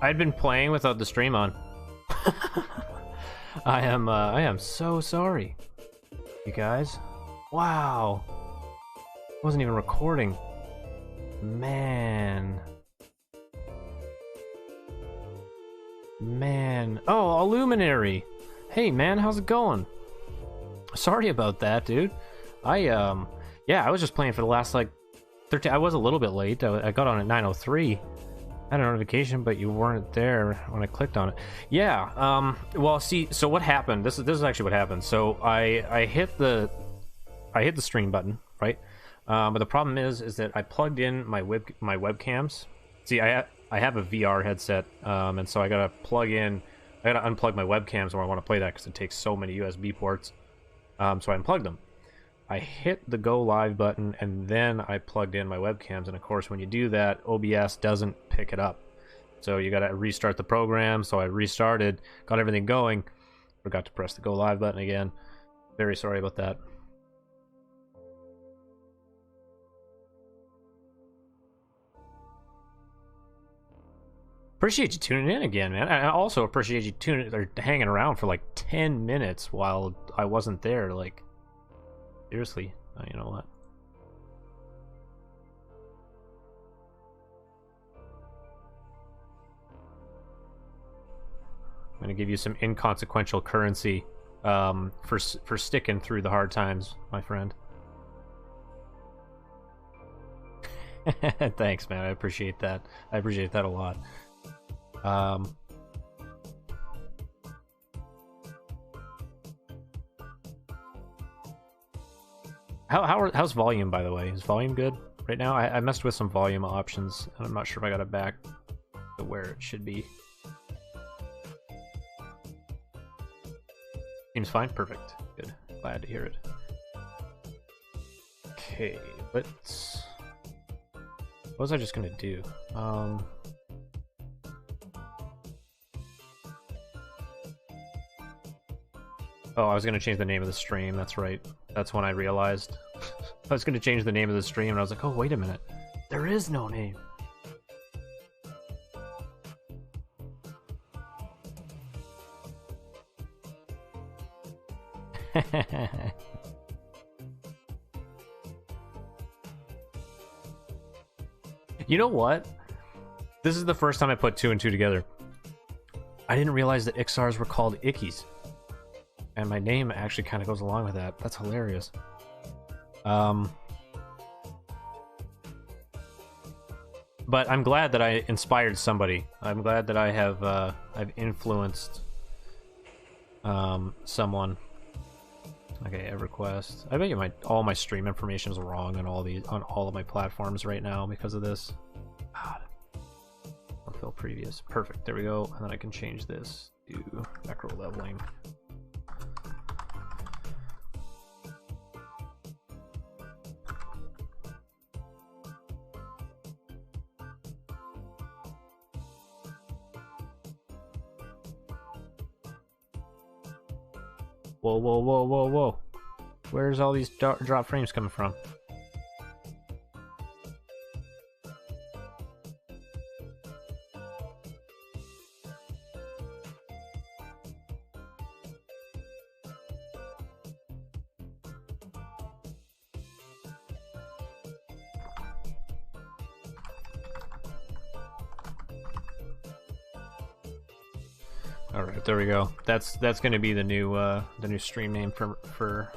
I'd been playing without the stream on. I am so sorry, you guys. Wow. Wasn't even recording. Man. Man. Oh, a luminary. Hey, man, how's it going? Sorry about that, dude. Yeah, I was just playing for the last, like, 13... I was a little bit late. I got on at 9:03. I had a notification, but you weren't there when I clicked on it. Yeah, well, see, so what happened? This is actually what happened. So I hit the stream button, right? But the problem is that I plugged in my webcams. See, I have a VR headset, and so I gotta unplug my webcams when I want to play that because it takes so many USB ports. So I unplugged them. I hit the go live button and then I plugged in my webcams, and of course when you do that, OBS doesn't pick it up. So you gotta restart the program. So I restarted, got everything going, forgot to press the go live button again. Very sorry about that. Appreciate you tuning in again, man. I also appreciate you hanging around for like 10 minutes while I wasn't there. Like, seriously, you know what? I'm gonna give you some inconsequential currency for sticking through the hard times, my friend. Thanks, man. I appreciate that. I appreciate that a lot. How's volume, by the way? Is volume good right now? I messed with some volume options, and I'm not sure if I got it back to where it should be. Seems fine. Perfect. Good. Glad to hear it. Okay, let's... What was I just gonna do? Oh, I was gonna change the name of the stream, that's right. That's when I realized. I was gonna change the name of the stream, and I was like, oh, wait a minute. There is no name. You know what? This is the first time I put 2 and 2 together. I didn't realize that Ixars were called Ickies. And my name actually kind of goes along with that. That's hilarious. But I'm glad that I inspired somebody. I'm glad that I have I've influenced someone. Okay, Everquest. I bet you all my stream information is wrong on all of my platforms right now because of this. God. Fill previous. Perfect. There we go. And then I can change this to macro leveling. Whoa, whoa, whoa, whoa, whoa. Where's all these drop frames coming from? All right, there we go. That's going to be the new stream name for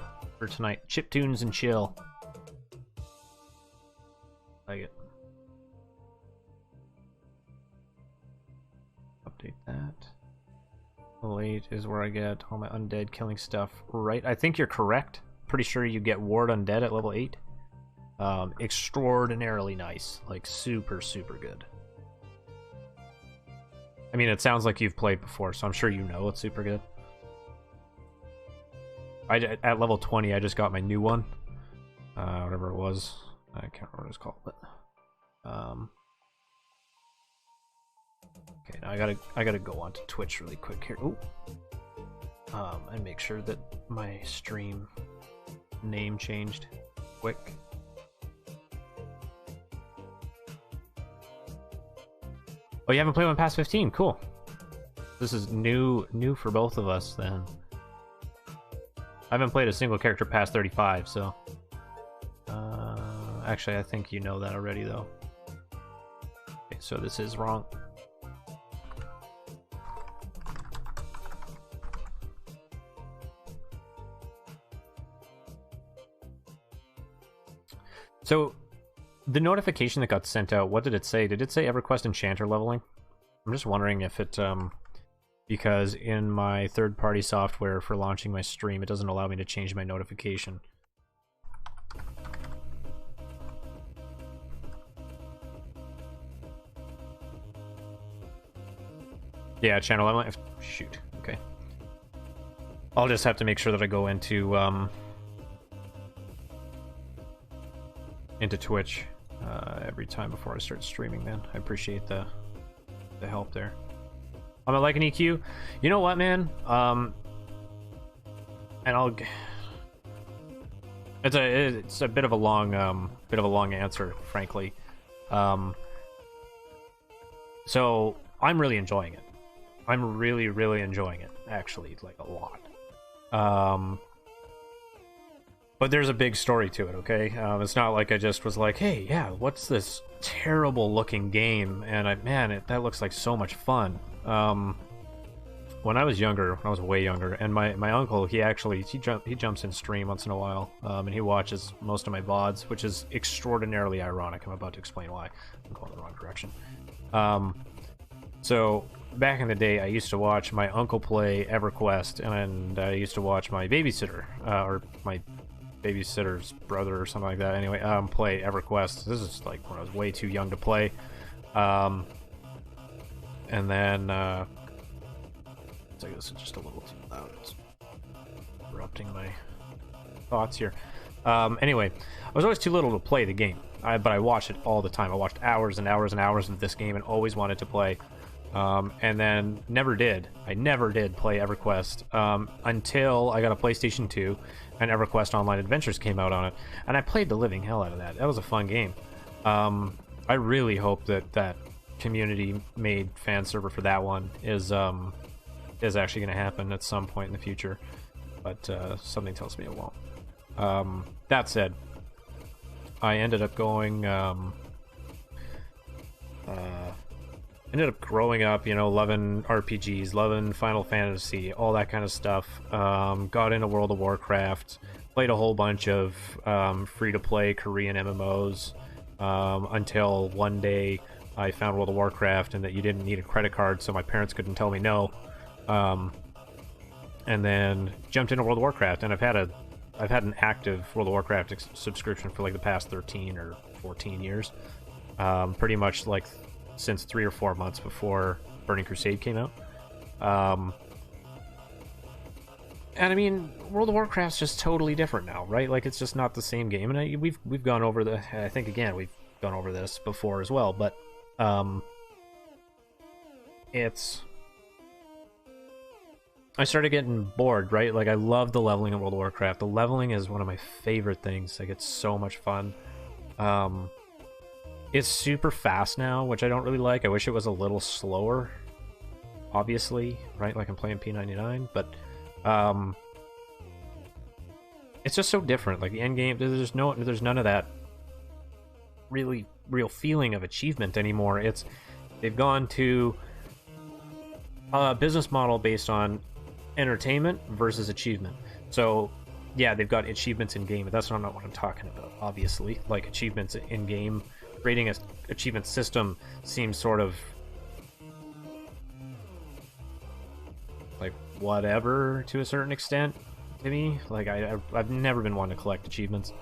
tonight. Chiptunes and chill. Like it. Update that. Level 8 is where I get all my undead killing stuff. Right? I think you're correct. Pretty sure you get ward undead at level 8. Extraordinarily nice. Like super, super good. I mean, it sounds like you've played before, so I'm sure you know it's super good. At level 20, I just got my new one. Whatever it was. I can't remember what it's called, but... Okay, now I gotta go on to Twitch really quick here. Ooh. And make sure that my stream name changed quick. Oh, you haven't played one past 15? Cool. This is new for both of us then. I haven't played a single character past 35, so... actually, I think you know that already, though. Okay, so this is wrong. So, the notification that got sent out, what did it say? Did it say EverQuest Enchanter leveling? I'm just wondering if it, because in my third-party software for launching my stream, it doesn't allow me to change my notification. Yeah, channel leveling. Shoot. Okay. I'll just have to make sure that I go into Twitch every time before I start streaming. Then I appreciate the help there. I'm like an EQ. You know what, man? And it's a bit of a long answer, frankly. So I'm really enjoying it. I'm really enjoying it, actually, like a lot. But there's a big story to it, okay? It's not like I just was like, hey, yeah, what's this terrible looking game? And man, that looks like so much fun. When I was younger, when I was way younger, and my uncle, he jumps in stream once in a while, and he watches most of my VODs, which is extraordinarily ironic. I'm about to explain why. I'm going the wrong direction. So back in the day, I used to watch my uncle play EverQuest, and I used to watch my babysitter, or my babysitter's brother or something like that. Anyway, play EverQuest. This is like when I was way too young to play. And then, so this is just a little too loud. It's interrupting my thoughts here. Anyway, I was always too little to play the game, but I watched it all the time. I watched hours and hours and hours of this game and always wanted to play. And then never did. I never did play EverQuest until I got a PlayStation 2 and EverQuest Online Adventures came out on it. And I played the living hell out of that. That was a fun game. I really hope that community-made fan server for that one is actually going to happen at some point in the future. But something tells me it won't. That said, I ended up going... ended up growing up, you know, loving RPGs, loving Final Fantasy, all that kind of stuff. Got into World of Warcraft, played a whole bunch of free-to-play Korean MMOs, until one day I found World of Warcraft and that you didn't need a credit card, so my parents couldn't tell me no. And then jumped into World of Warcraft, and I've had an active World of Warcraft subscription for like the past 13 or 14 years. Pretty much like since 3 or 4 months before Burning Crusade came out. And I mean, World of Warcraft's just totally different now, right? Like, it's just not the same game. And we've gone over I think again we've gone over this before as well, but I started getting bored, right? Like, I love the leveling in World of Warcraft. The leveling is one of my favorite things. Like, it's so much fun. It's super fast now, which I don't really like. I wish it was a little slower, obviously, right? Like I'm playing P99, but it's just so different. Like the end game, there's none of that real feeling of achievement anymore. They've gone to a business model based on entertainment versus achievement. So yeah, they've got achievements in game, but that's not what I'm talking about, obviously. Like achievements in game, creating an achievement system seems sort of like whatever to a certain extent to me. Like I've never been one to collect achievements.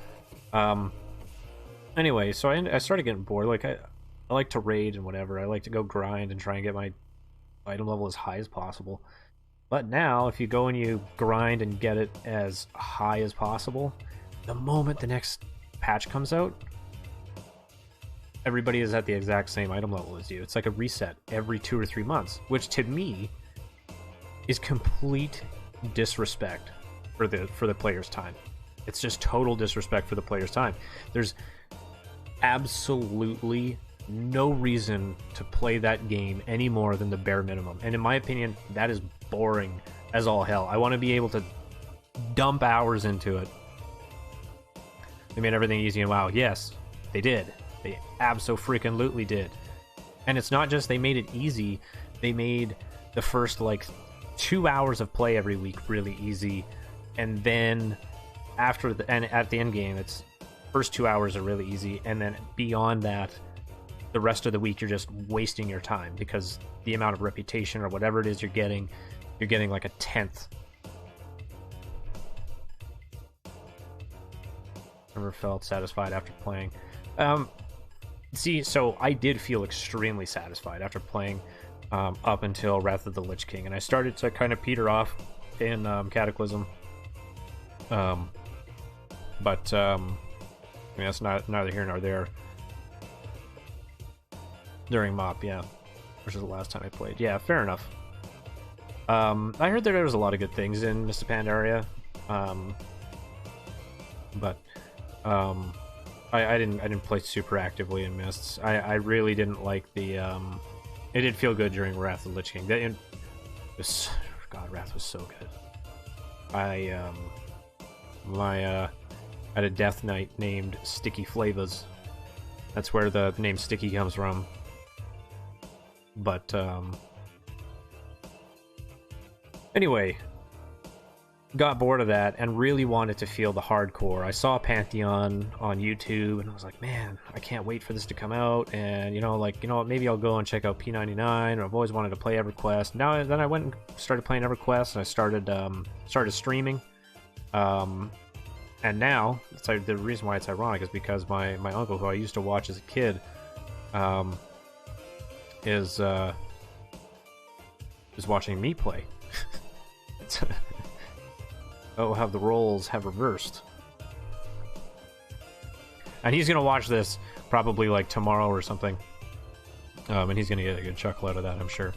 Anyway, so I started getting bored. Like I like to raid and whatever. I like to go grind and try and get my item level as high as possible. But now, if you go and you grind and get it as high as possible, the moment the next patch comes out, everybody is at the exact same item level as you. It's like a reset every 2 or 3 months, which to me is complete disrespect for the player's time. It's just total disrespect for the player's time. There's absolutely no reason to play that game any more than the bare minimum. And in my opinion, that is boring as all hell. I want to be able to dump hours into it. They made everything easy in WoW. Yes, they did. They abso-freaking-lutely did. And it's not just they made it easy, they made the first, like, 2 hours of play every week really easy. And then after the, and at the end game, it's first 2 hours are really easy. And then beyond that, the rest of the week, you're just wasting your time because the amount of reputation or whatever it is you're getting like a 10th. Never felt satisfied after playing. See, so I did feel extremely satisfied after playing up until Wrath of the Lich King, and I started to kind of peter off in Cataclysm. But I mean, that's neither here nor there. During MOP, yeah, which is the last time I played. Yeah, fair enough. I heard that there was a lot of good things in Mr. Pandaria, but I didn't play super actively in Mists. I really didn't like the it did feel good during Wrath of the Lich King. God, Wrath was so good. I had a Death Knight named Sticky Flavas. That's where the name Sticky comes from. But anyway, got bored of that and really wanted to feel the hardcore. I saw Pantheon on YouTube and I was like, man, I can't wait for this to come out. And maybe I'll go and check out P99. Or I've always wanted to play Everquest. Then I went and started playing Everquest, and I started streaming. And now the reason why it's ironic is because my uncle, who I used to watch as a kid, is watching me play. Oh, how the roles have reversed. And he's gonna watch this probably like tomorrow or something. And he's gonna get a good chuckle out of that, I'm sure.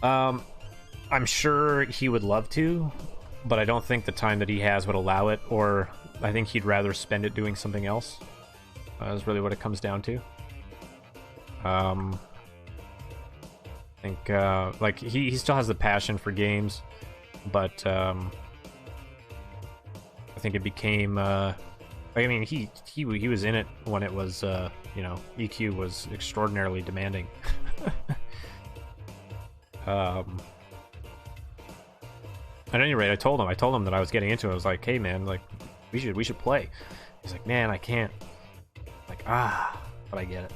I'm sure he would love to, but I don't think the time that he has would allow it, or I think he'd rather spend it doing something else. Is really what it comes down to. I think like he still has the passion for games, but I think it became I mean he was in it when it was EQ was extraordinarily demanding. At any rate, I told him that I was getting into it. I was like, hey man, like we should play. He's like, man, I can't. Like, but I get it.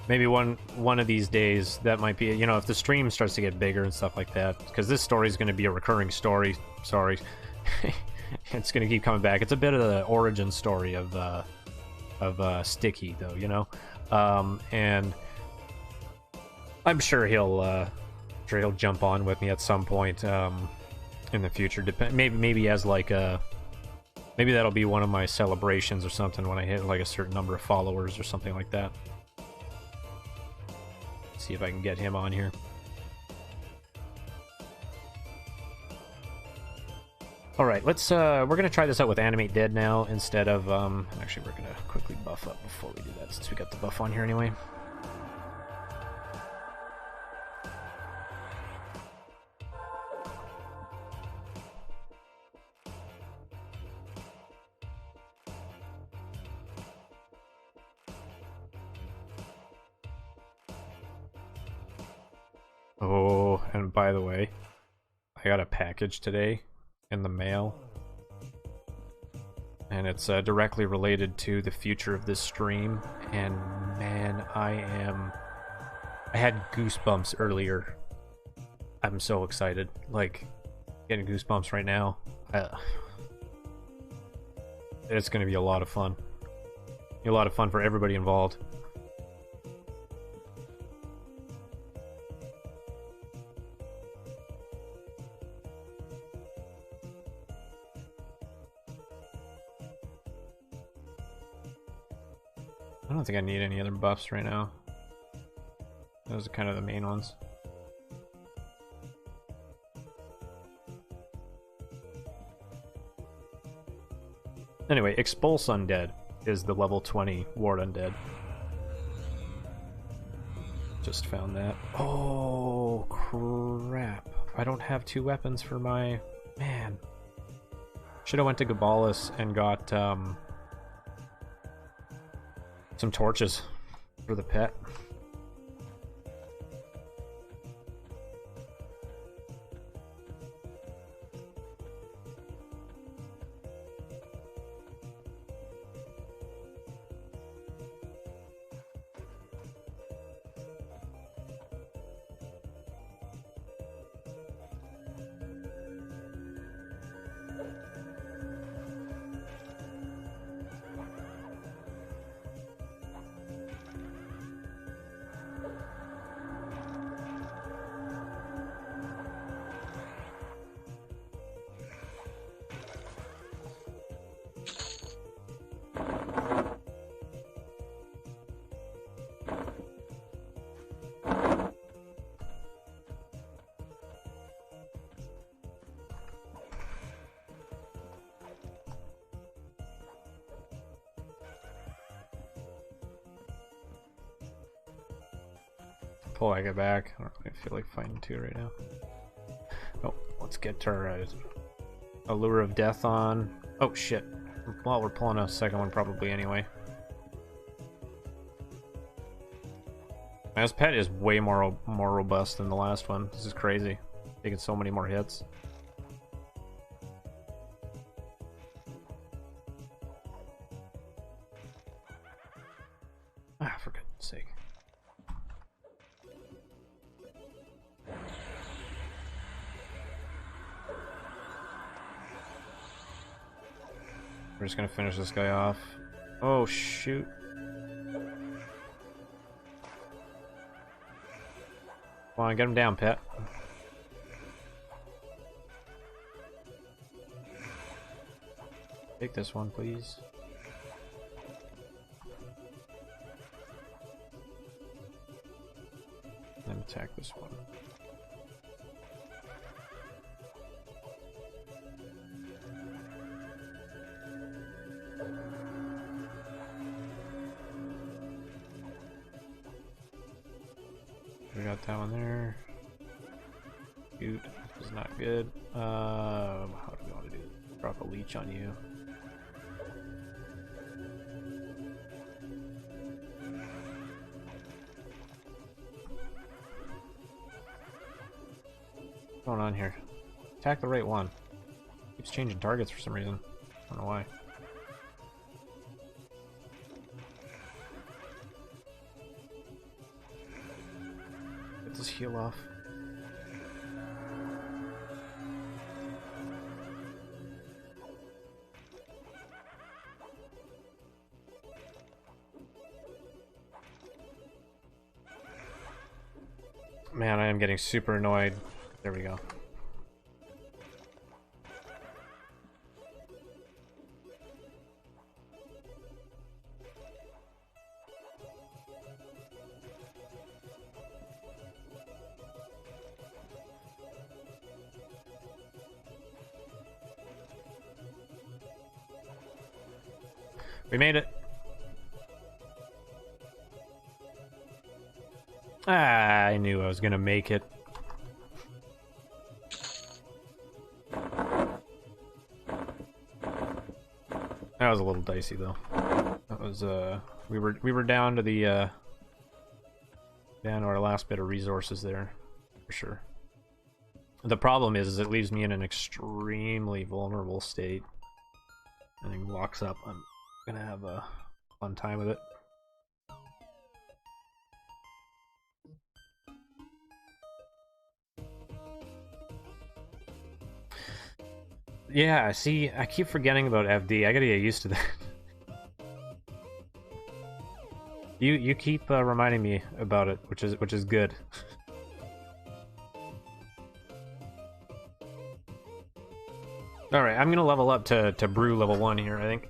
Maybe one of these days that might be, if the stream starts to get bigger and stuff like that, because this story is going to be a recurring story. Sorry, it's going to keep coming back. It's a bit of the origin story of Sticky, though, and I'm sure he'll jump on with me at some point in the future. Maybe as like maybe that'll be one of my celebrations or something when I hit like a certain number of followers or something like that. See if I can get him on here. All right, let's we're gonna try this out with Animate Dead now instead of actually we're gonna quickly buff up before we do that since we got the buff on here anyway. Oh, and by the way, I got a package today in the mail, and it's directly related to the future of this stream, and man, I had goosebumps earlier. I'm so excited, like getting goosebumps right now. It's gonna be a lot of fun. A lot of fun for everybody involved. I don't think I need any other buffs right now. Those are kind of the main ones. Anyway, Expulse Undead is the level 20 Ward Undead. Just found that. Oh, crap. I don't have 2 weapons for my... Man. Should have went to Gabalis and got some torches for the pet. Pull I get back. I don't really feel like fighting 2 right now. Oh, let's get our Allure of Death on. Oh shit. Well, we're pulling a second one probably anyway. This pet is way more robust than the last one. This is crazy. Taking so many more hits. Ah, for goodness sake. We're just gonna finish this guy off. Oh shoot. Come on, get him down, pet. Take this one, please. Then attack this one. We got that one there. Shoot, this is not good. How do we want to do this? Drop a leech on you. What's going on here? Attack the right one. Keeps changing targets for some reason. I don't know why. Get this heal off. Man, I am getting super annoyed. There we go. We made it. Ah, I knew I was gonna make it. That was a little dicey though. That was we were down to the down to our last bit of resources there, for sure. The problem is it leaves me in an extremely vulnerable state. And then walks up. I'm gonna have a fun time with it. Yeah, see, I keep forgetting about FD. I gotta get used to that. You keep reminding me about it, which is good. All right, I'm gonna level up to brew level 1 here, I think.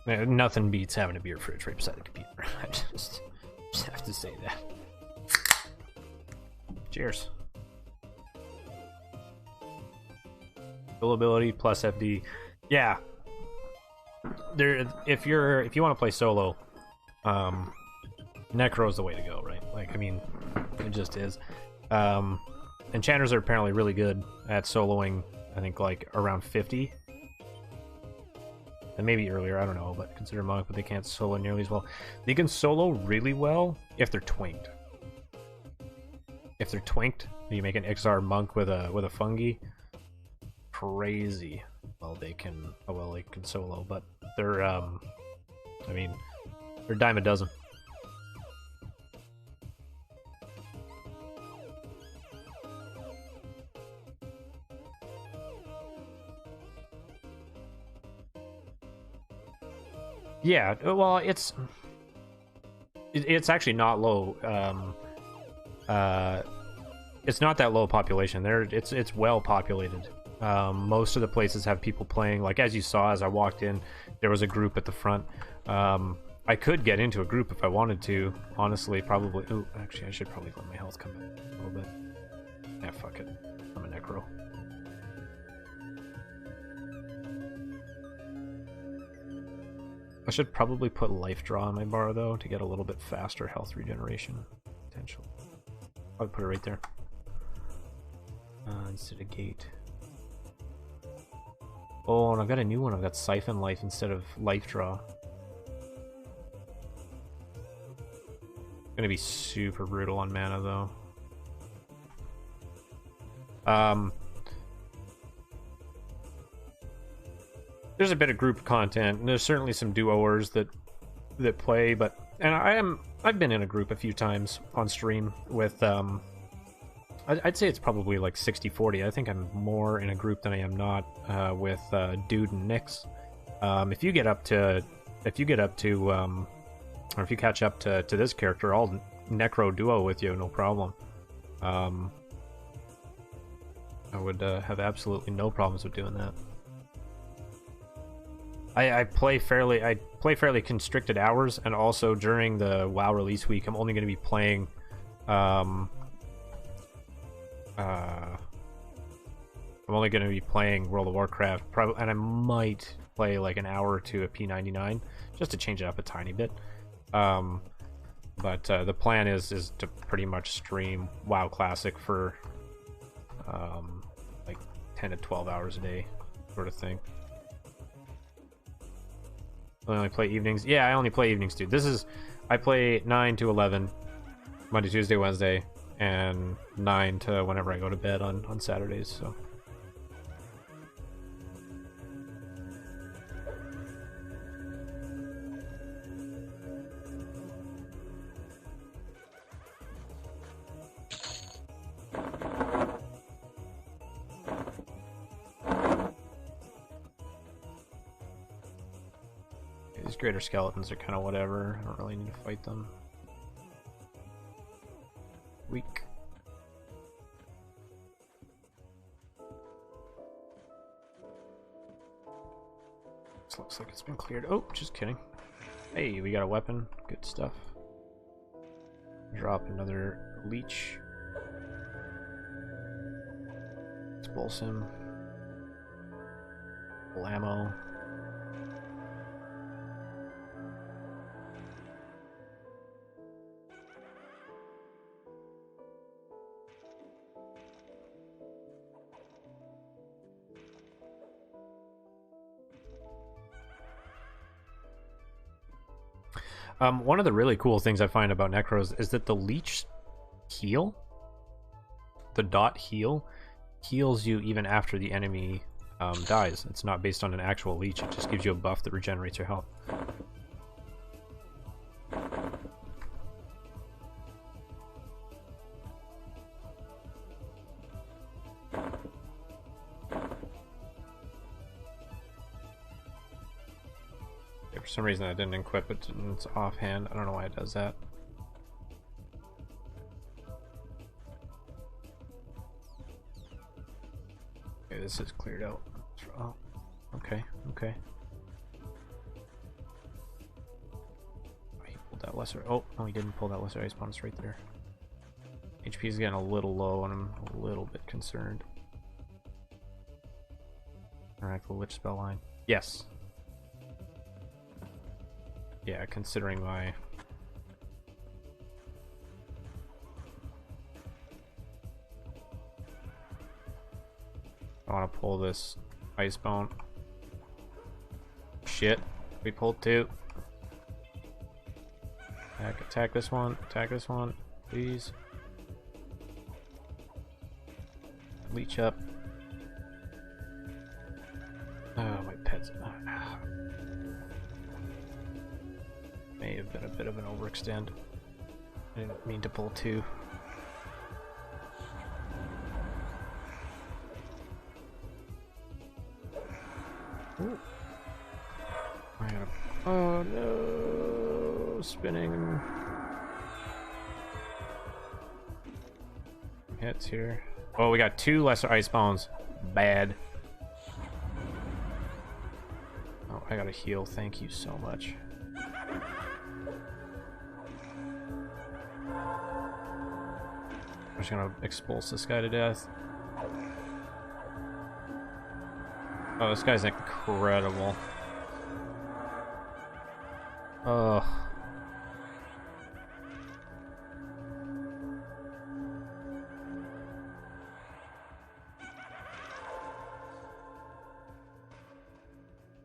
Nothing beats having a beer fridge right beside the computer. I just have to say that. Cheers. Ability plus FD. Yeah. There, if you want to play solo, Necro's the way to go, right? Like, I mean, it just is. Enchanters are apparently really good at soloing, I think, like, around 50. And maybe earlier, I don't know, but consider monk, but they can't solo nearly as well. They can solo really well if they're twinked. If they're twinked, you make an XR monk with a fungi. Crazy. Well, they can solo, but they're I mean, they're a dime a dozen. Yeah, well, it's actually not low. It's not that low population. It's well populated. Most of the places have people playing. Like, as you saw as I walked in, there was a group at the front. I could get into a group if I wanted to. Honestly, probably. Oh, actually, I should probably let my health come back a little bit. Yeah, fuck it. I'm a necro. I should probably put life draw on my bar, though, to get a little bit faster health regeneration potential. I'll put it right there. Instead of gate. Oh, and I've got a new one. I've got siphon life instead of life draw. Gonna be super brutal on mana, though. There's a bit of group content, and there's certainly some duoers that play, but I've been in a group a few times on stream with I'd say it's probably like 60-40. I think I'm more in a group than I am not with Dude and Nyx. If you get up to or if you catch up to this character, I'll necro duo with you, no problem. I would have absolutely no problems with doing that. I play fairly constricted hours, and also during the WoW release week, I'm only going to be playing I'm only going to be playing World of Warcraft, probably, and I might play like an hour or two of P99 just to change it up a tiny bit. But the plan is to pretty much stream WoW Classic for like 10 to 12 hours a day, sort of thing. I only play evenings. Yeah, I only play evenings, dude. I play 9 to 11, Monday, Tuesday, Wednesday, and 9 to whenever I go to bed on Saturdays, so. These greater skeletons are kind of whatever. I don't really need to fight them. Weak. This looks like it's been cleared. Oh, just kidding. Hey, we got a weapon. Good stuff. Drop another leech. Let's pulse him. Full ammo. One of the really cool things I find about Necros is that the leech heal, the dot heal, heals you even after the enemy dies. It's not based on an actual leech, it just gives you a buff that regenerates your health. For some reason I didn't equip it and it's offhand. I don't know why it does that. Okay, this is cleared out. Oh, okay, okay. that lesser. Oh, no, he didn't pull that lesser ice bomb. It's right there. HP is getting a little low, and I'm a little bit concerned. Alright, the Lich spell line. Yes. Yeah, considering my... I want to pull this Icebone. Shit. We pulled two. Attack this one. Attack this one. Please. Leech up. Oh, my pet's... May have been a bit of an overextend. I didn't mean to pull two. Ooh. I gotta... Oh no! Spinning. Hits here. Oh, we got two lesser ice bones. Bad. Oh, I gotta heal. Thank you so much. I'm just gonna expulse this guy to death. Oh, this guy's incredible. Ugh.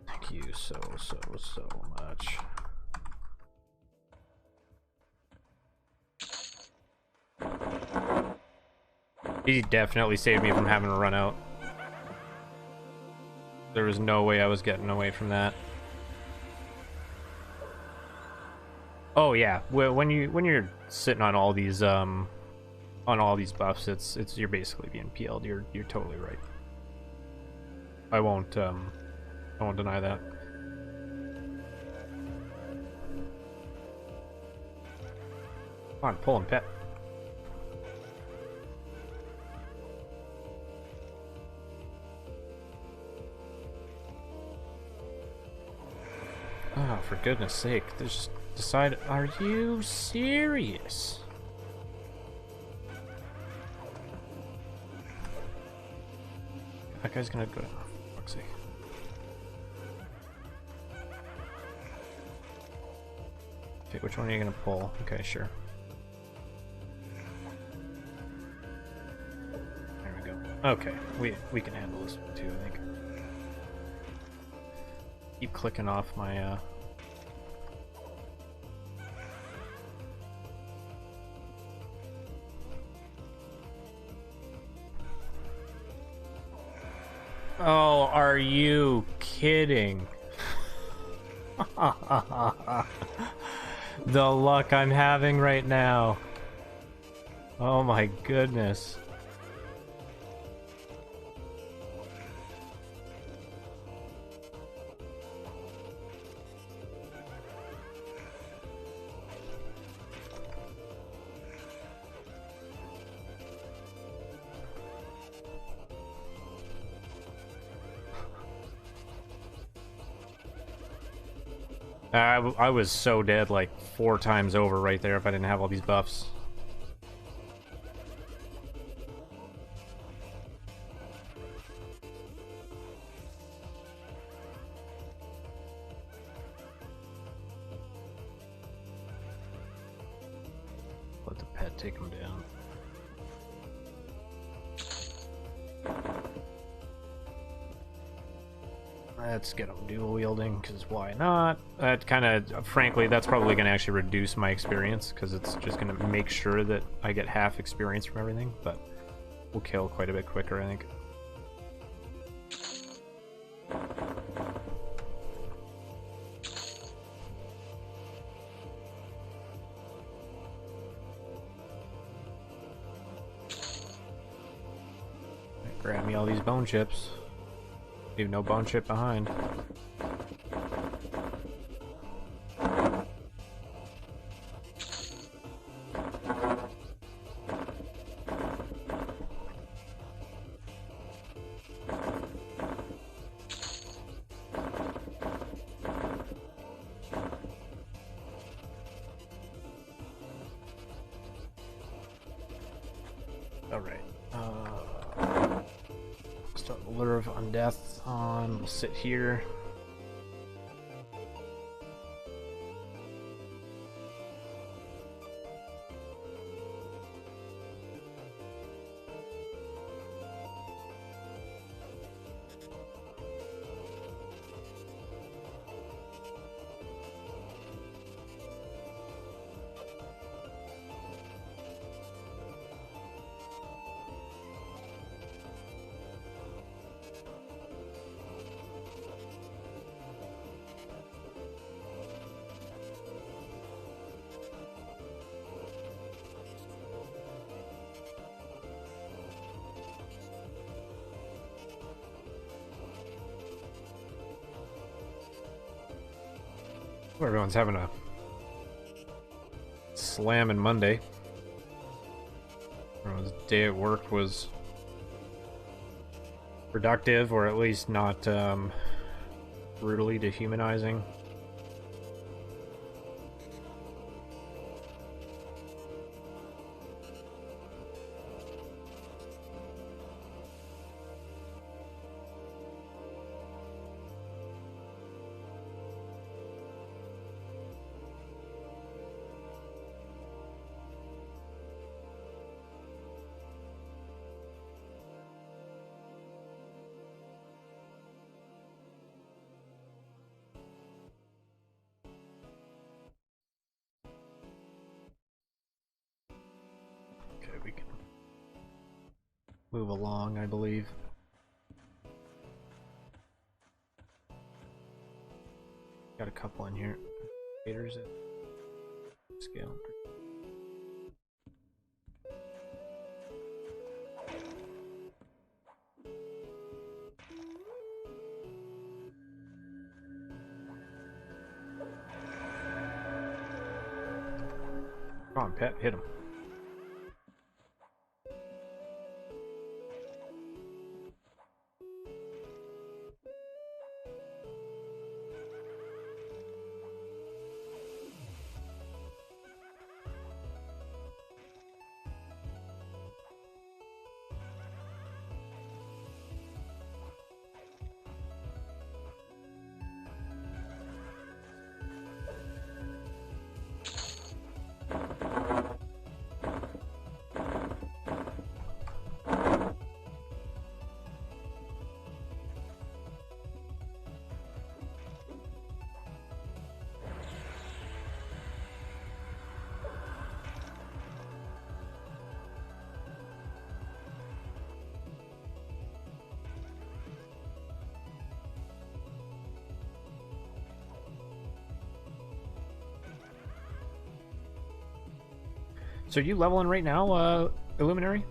Thank you so much. He definitely saved me from having to run out. There was no way I was getting away from that. Oh yeah, when you're sitting on all these buffs, it's you're basically being PL'd. You're totally right. I won't deny that. Come on, pull him, pet. Oh, for goodness sake, just decide. Are you serious? That guy's gonna go down. For fuck's sake. Okay, which one are you gonna pull? Okay, sure. There we go. Okay, we can handle this one too, I think. Keep clicking off my Oh, are you kidding? The luck I'm having right now. Oh my goodness. I was so dead like 4 times over right there if I didn't have all these buffs. Let the pet take him down. Let's get him dual wielding, because why not? That kind of, frankly, that's probably going to actually reduce my experience, because it's just going to make sure that I get half experience from everything, but we'll kill quite a bit quicker, I think. Grab me all these bone chips. Leave no bone chip behind. Alright. Start the Lure of Undeath on. We'll sit here. Everyone's having a slamming Monday. Everyone's day at work was productive, or at least not brutally dehumanizing. We can move along, I believe. Got a couple in here. Haters at scale. Come on, Pet, hit him. So are you leveling right now, Illuminary?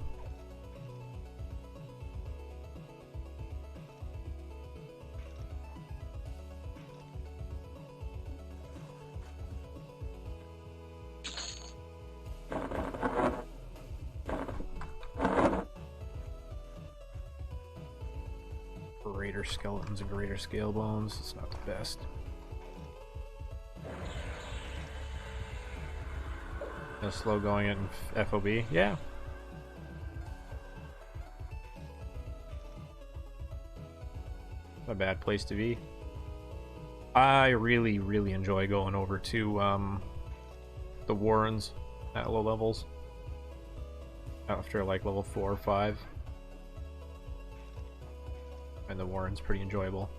Greater skeletons and greater scale bones. It's not the best. Slow going it in FOB, yeah. Not a bad place to be. I really enjoy going over to the Warrens at low levels after like level 4 or 5, and the Warren's pretty enjoyable.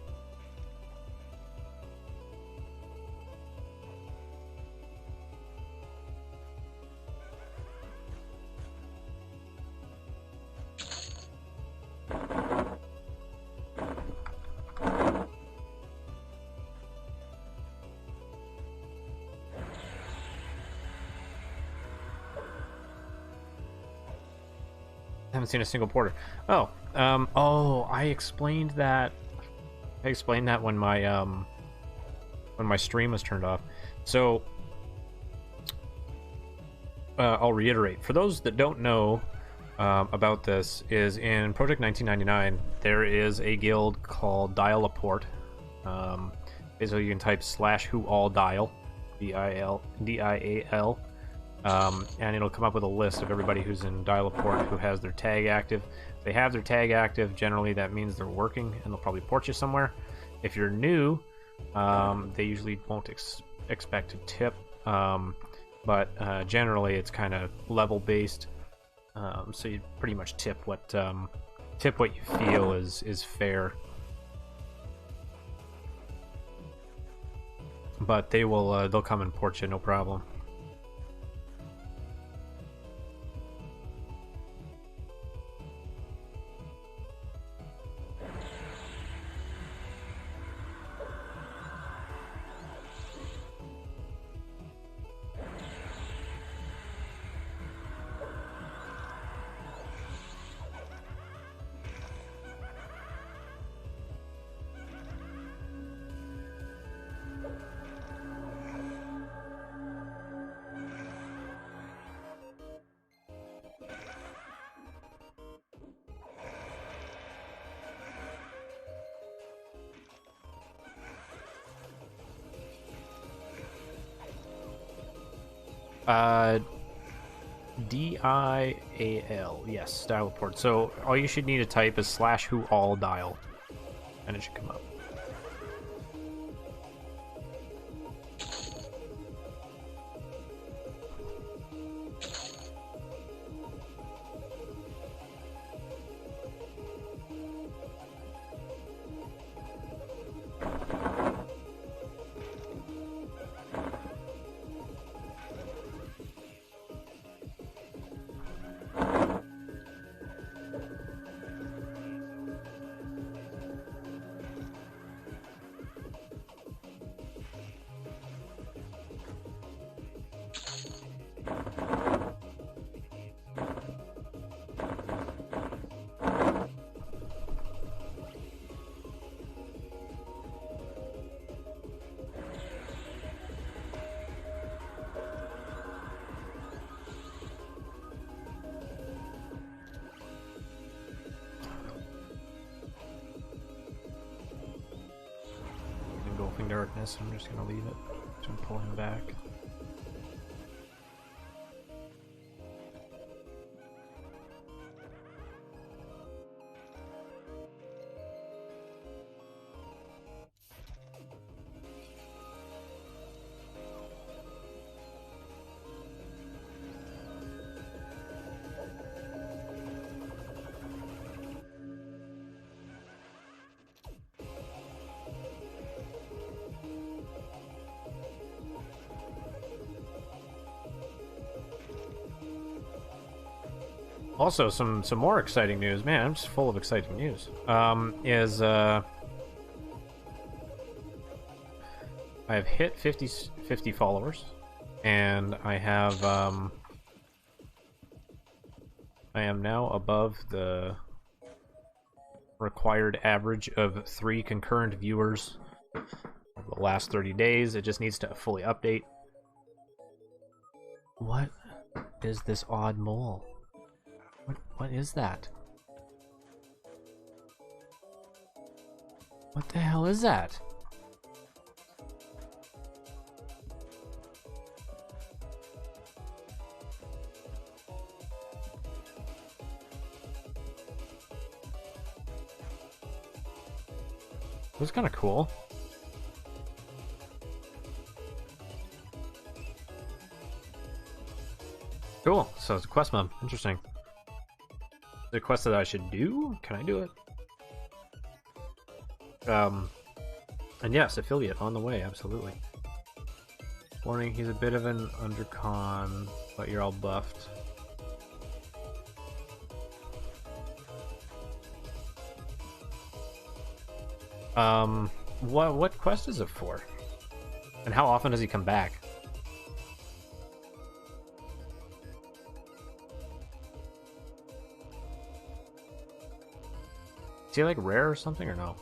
Haven't seen a single porter. Oh, I explained that. I explained that when my stream was turned off. So I'll reiterate for those that don't know about this. Is in Project 1999 there is a guild called Dial a Port. Basically, you can type /whoalldial, DIAL, and it'll come up with a list of everybody who's in dial-a-port who has their tag active. If they have their tag active, generally that means they're working, and they'll probably port you somewhere. If you're new, they usually won't expect to tip, but generally it's kind of level-based, so you pretty much tip what you feel is fair. But they'll come and port you, no problem. DIAL, yes, dial port. So all you should need to type is /who_all_dial, and it should come up. Engulfing darkness, I'm just gonna leave it to pull him back. Also, some more exciting news. Man, I'm just full of exciting news. I've hit 50 followers, and I am now above the required average of 3 concurrent viewers over the last 30 days. It just needs to fully update. What is this odd mole? What is that? What the hell is that? It was kind of cool. Cool. So it's a quest mod. Interesting. Is it a quest that I should do? Can I do it? And yes, affiliate on the way. Absolutely. Warning: he's a bit of an undercon, but you're all buffed. What quest is it for? And how often does he come back? Is he like rare or something or no?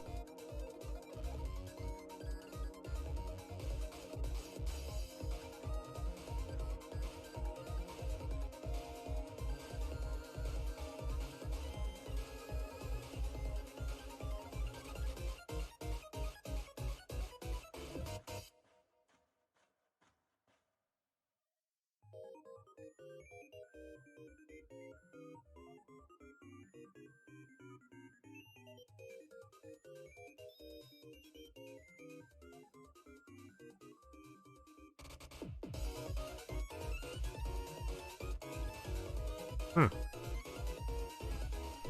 Hmm.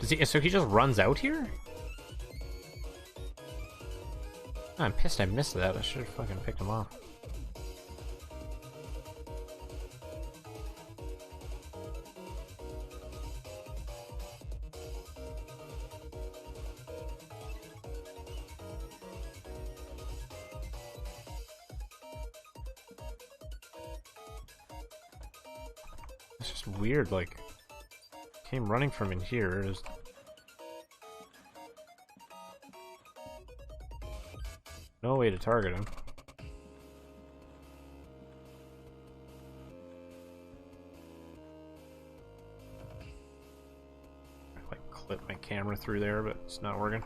Does he? So he just runs out here? I'm pissed I missed that. I should have fucking picked him off. It's just weird, like, came running from in here. There's no way to target him. I like clip my camera through there, but it's not working.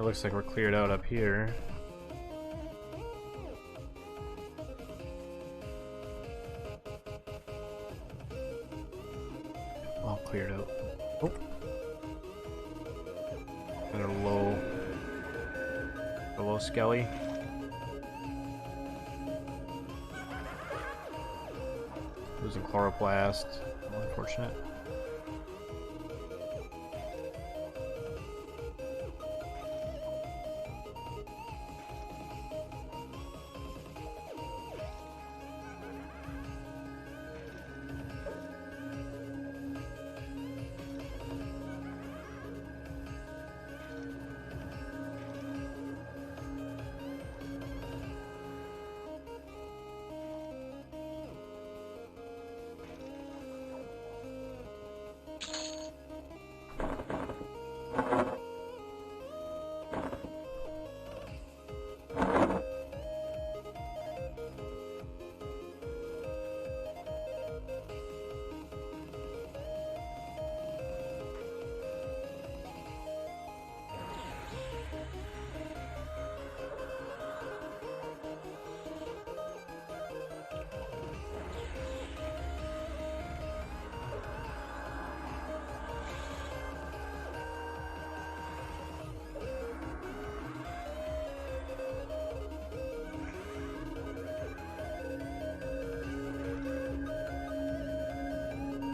Looks like we're cleared out up here. All cleared out. Oh. Another low skelly. Losing chloroplast. Unfortunate.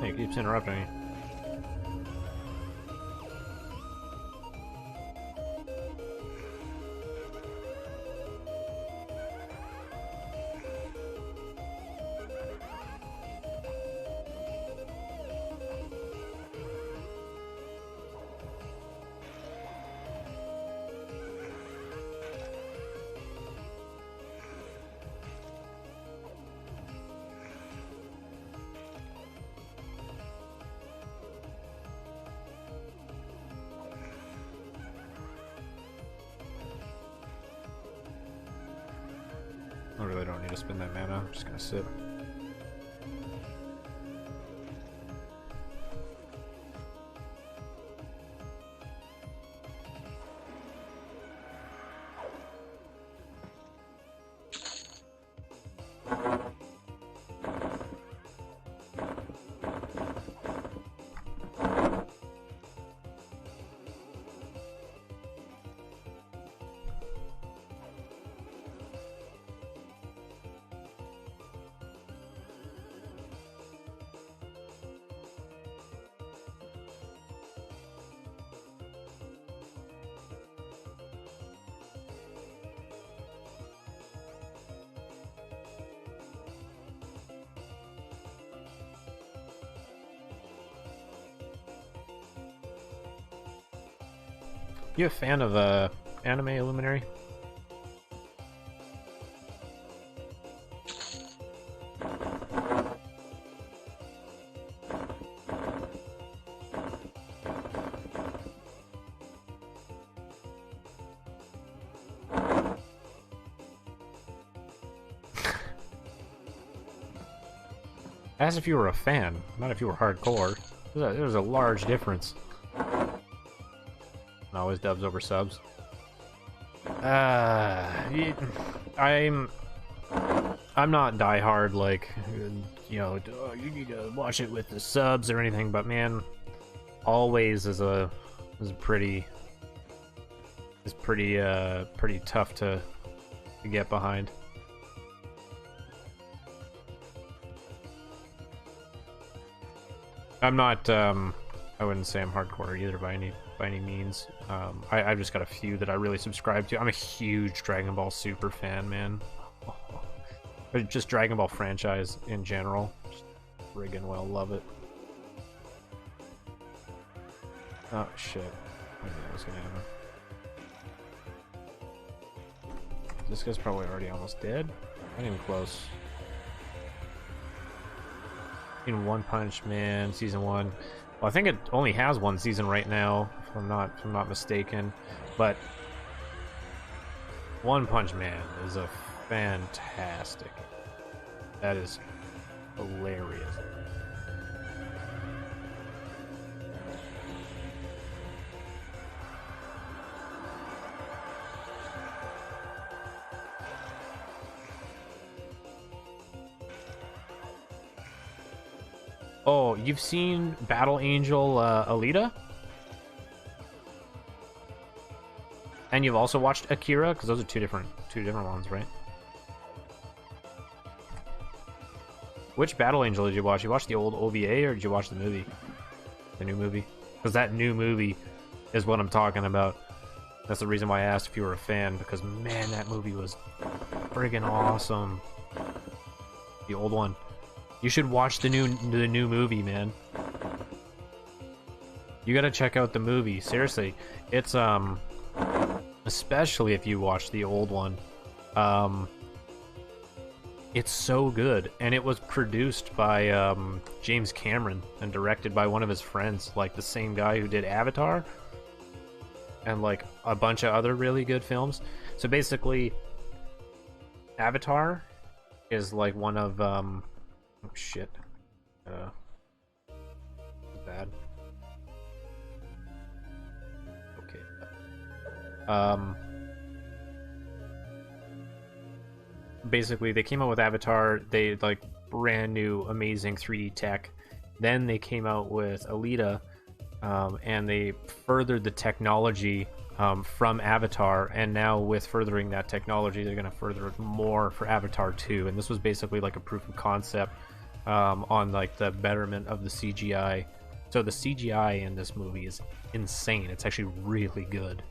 He keeps interrupting me. I really don't need to spend that mana. I'm just gonna sit. You a fan of anime, Illuminary? As if you were a fan, not if you were hardcore. There's a large difference. Always dubs over subs. I'm not diehard like, you know, oh, you need to watch it with the subs or anything, but man, always is pretty tough to get behind. I'm not I wouldn't say I'm hardcore either by any means. I've just got a few that I really subscribe to. I'm a huge Dragon Ball Super fan, man. But just Dragon Ball franchise in general. Just friggin' well love it. Oh shit. I knew that was gonna happen. This guy's probably already almost dead. Not even close. In One Punch Man season 1. Well, I think it only has one season right now, if I'm not mistaken. But One Punch Man is a fantastic. That is hilarious. Oh, you've seen Battle Angel Alita? And you've also watched Akira? Because those are two different ones, right? Which Battle Angel did you watch? You watched the old OVA or did you watch the movie? The new movie? Because that new movie is what I'm talking about. That's the reason why I asked if you were a fan, because man, that movie was friggin' awesome. The old one. You should watch the new movie, man. You gotta check out the movie. Seriously, it's especially if you watch the old one. It's so good, and it was produced by James Cameron and directed by one of his friends, like the same guy who did Avatar and like a bunch of other really good films. So basically, Avatar is like one of oh shit, bad. Okay. Basically, they came out with Avatar. They like brand new, amazing 3D tech. Then they came out with Alita, and they furthered the technology from Avatar. And now, with furthering that technology, they're going to further it more for Avatar 2. And this was basically like a proof of concept on like the betterment of the CGI. So the CGI in this movie is insane. It's actually really good.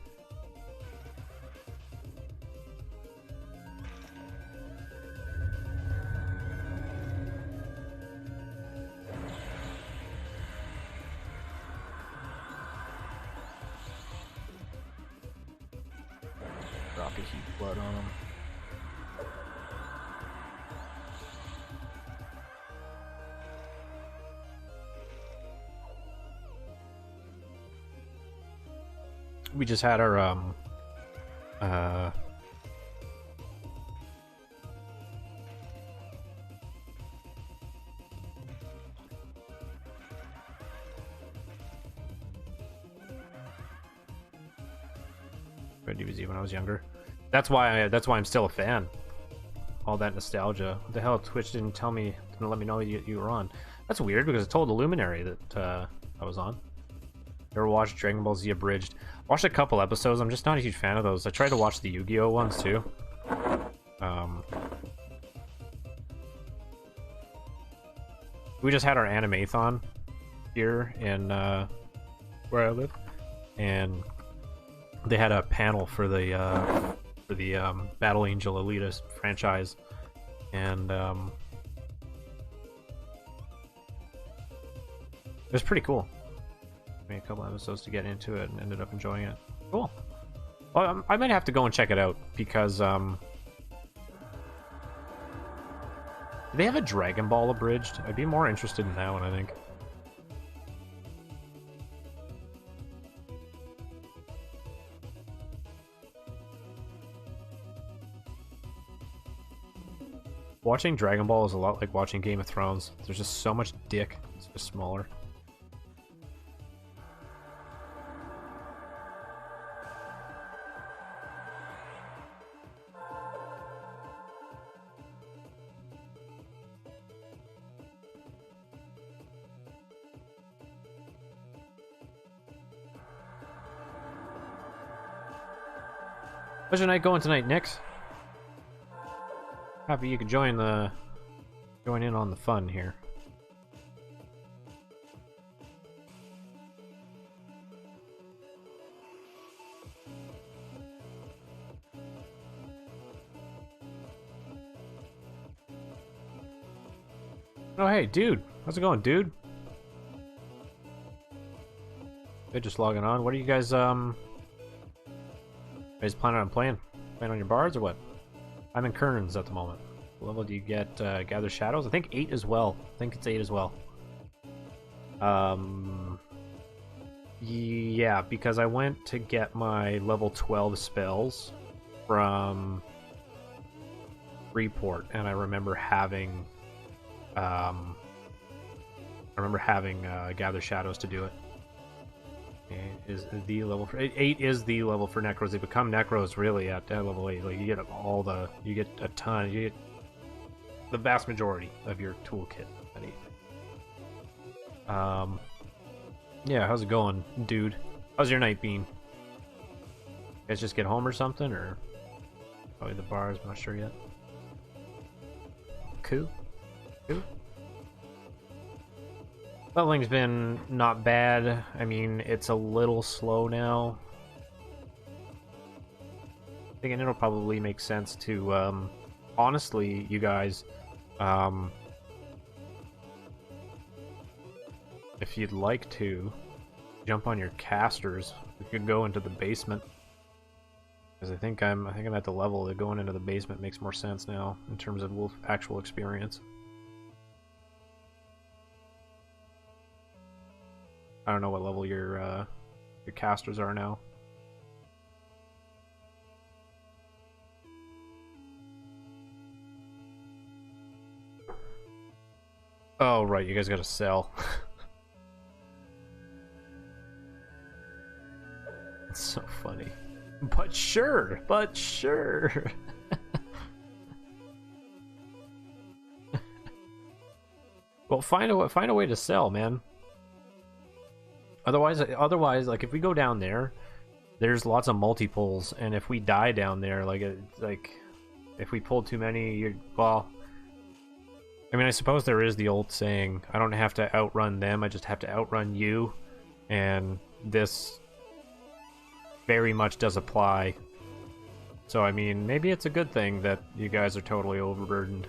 Rocket heat blood on him. We just had our DBZ when I was younger. That's why I'm still a fan. All that nostalgia. What the hell? Twitch didn't let me know you were on. That's weird because it told the Luminary that I was on. Ever watched Dragon Ball Z Abridged? Watched a couple episodes. I'm just not a huge fan of those. I tried to watch the Yu-Gi-Oh ones too. We just had our anime-thon here in where I live, and they had a panel for the Battle Angel Alita franchise, and it was pretty cool. Made a couple episodes to get into it and ended up enjoying it. Cool. Well, I might have to go and check it out because do they have a Dragon Ball abridged? I'd be more interested in that one, I think. Watching Dragon Ball is a lot like watching Game of Thrones. There's just so much dick. It's just smaller. How's your night going tonight, Nix? Happy you could join in on the fun here. Oh hey, dude. How's it going, dude? Good, just logging on. What are you guys planning on playing? Playing on your bards or what? I'm in Kern's at the moment. What level do you get Gather Shadows? I think 8 as well. I think it's 8 as well. Yeah, because I went to get my level 12 spells from Freeport, and I remember having Gather Shadows to do it. Is the level for 8 is the level for Necros. They become Necros really at level 8. Like you get you get a ton, you get the vast majority of your toolkit at 8. Yeah, how's it going, dude? How's your night been? You guys just get home or something, or probably the bars? I'm not sure yet. Cool. Leveling's been not bad. I mean, it's a little slow now. Thinking it'll probably make sense to, honestly, you guys, if you'd like to jump on your casters, we could go into the basement. Because I think I'm at the level that going into the basement makes more sense now in terms of wolf actual experience. I don't know what level your casters are now. Oh right, you guys gotta sell. It's so funny. But sure. Well, find a way to sell, man. Otherwise, like if we go down there, there's lots of multi-pulls, and if we die down there, like if we pull too many, well, I mean, I suppose there is the old saying, I don't have to outrun them, I just have to outrun you, and this very much does apply. So, I mean, maybe it's a good thing that you guys are totally overburdened.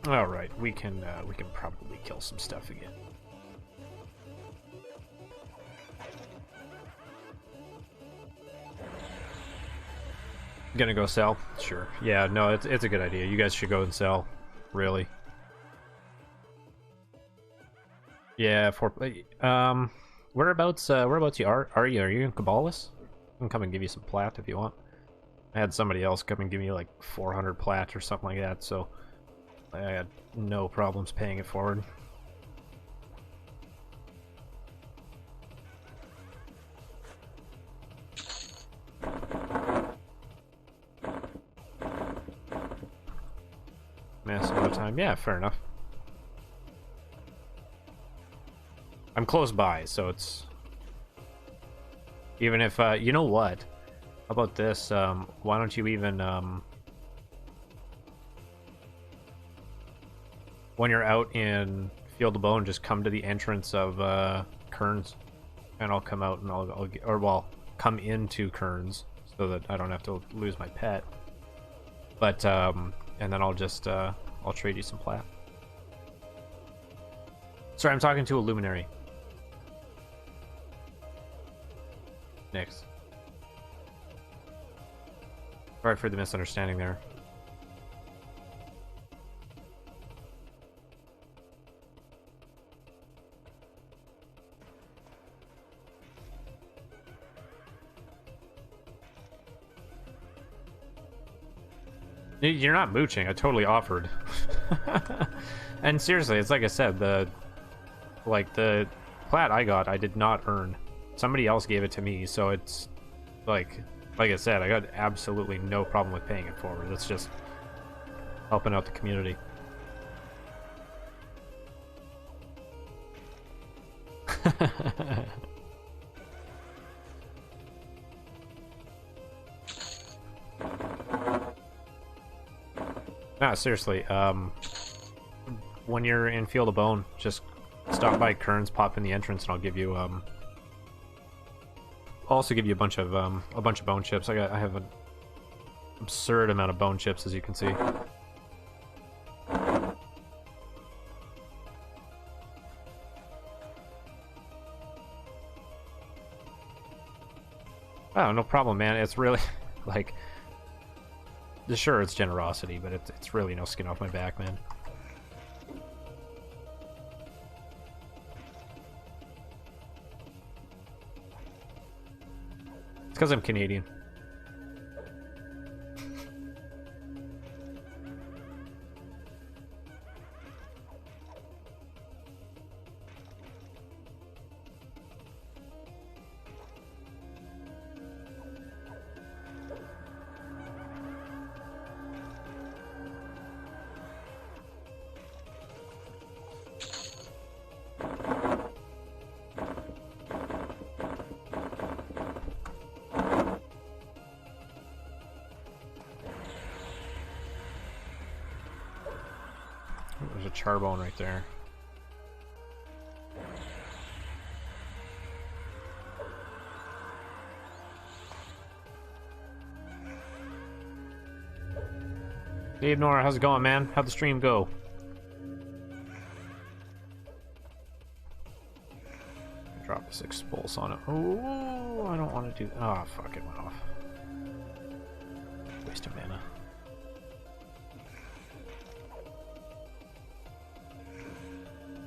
Alright, we can probably kill some stuff again. Gonna go sell? Sure. Yeah, no, it's a good idea. You guys should go and sell. Really. Yeah, whereabouts you are you? Are you in Cabalas? I can come and give you some plat if you want. I had somebody else come and give me like 400 plat or something like that, so I had no problems paying it forward. Mass amount of time. Yeah, fair enough. I'm close by, so it's... Even if, you know what? How about this? Why don't you even, when you're out in Field of Bone, just come to the entrance of, Kearns, and I'll come out and come into Kearns, so that I don't have to lose my pet. But, and then I'll just, I'll trade you some plat. Sorry, I'm talking to a luminary. Next. Sorry for the misunderstanding there. You're not mooching. I totally offered. And seriously, it's like I said, the plat I got, I did not earn. Somebody else gave it to me, so it's like I said, I got absolutely no problem with paying it forward. It's just helping out the community. Nah, seriously, when you're in Field of Bone, just stop by Kearns, pop in the entrance, and I'll give you, I'll also give you a bunch of bone chips. I have an absurd amount of bone chips, as you can see. Oh, no problem, man. It's really, like, sure, it's generosity, but it's really no skin off my back, man. It's because I'm Canadian. There's a charbone right there. Dave Nora, how's it going, man? How'd the stream go? Drop a 6 pulse on it. Oh, I don't want to do. Oh, fuck, it went off. Waste of mana.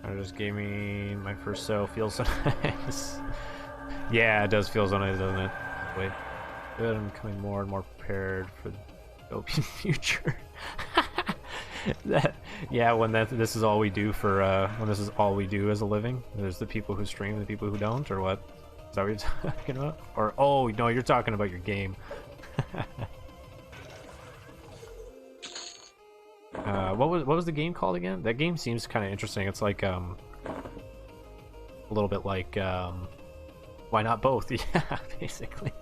It just gave me my first so. Feels so nice. Yeah, it does feel so nice, doesn't it? Wait. Good, I'm becoming more and more prepared for the open future. Yeah, when this is all we do for when this is all we do as a living. There's the people who stream and the people who don't, or what? Is that what you're talking about? Or oh no, you're talking about your game. What was the game called again? That game seems kind of interesting. It's like a little bit like why not both? Yeah, basically.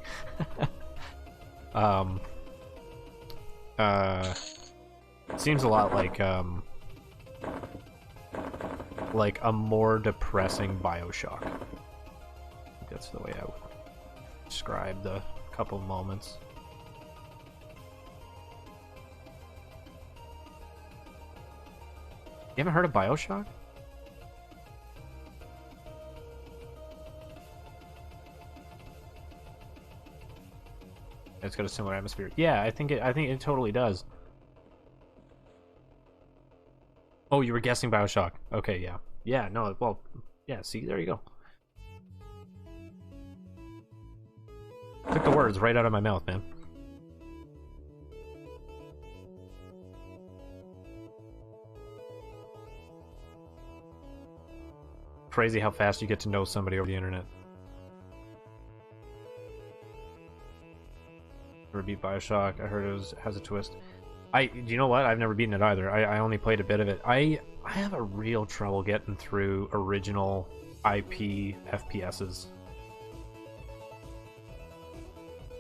It seems a lot like a more depressing BioShock. I think that's the way I would describe the couple moments. You haven't heard of BioShock? It's got a similar atmosphere. Yeah, I think it totally does. Oh, you were guessing BioShock. Okay, yeah. Yeah, no, well, yeah, see, there you go. Took the words right out of my mouth, man. Crazy how fast you get to know somebody over the internet. Never beat BioShock. I heard it has a twist. You know what? I've never beaten it either. I only played a bit of it. I have a real trouble getting through original IP FPSs.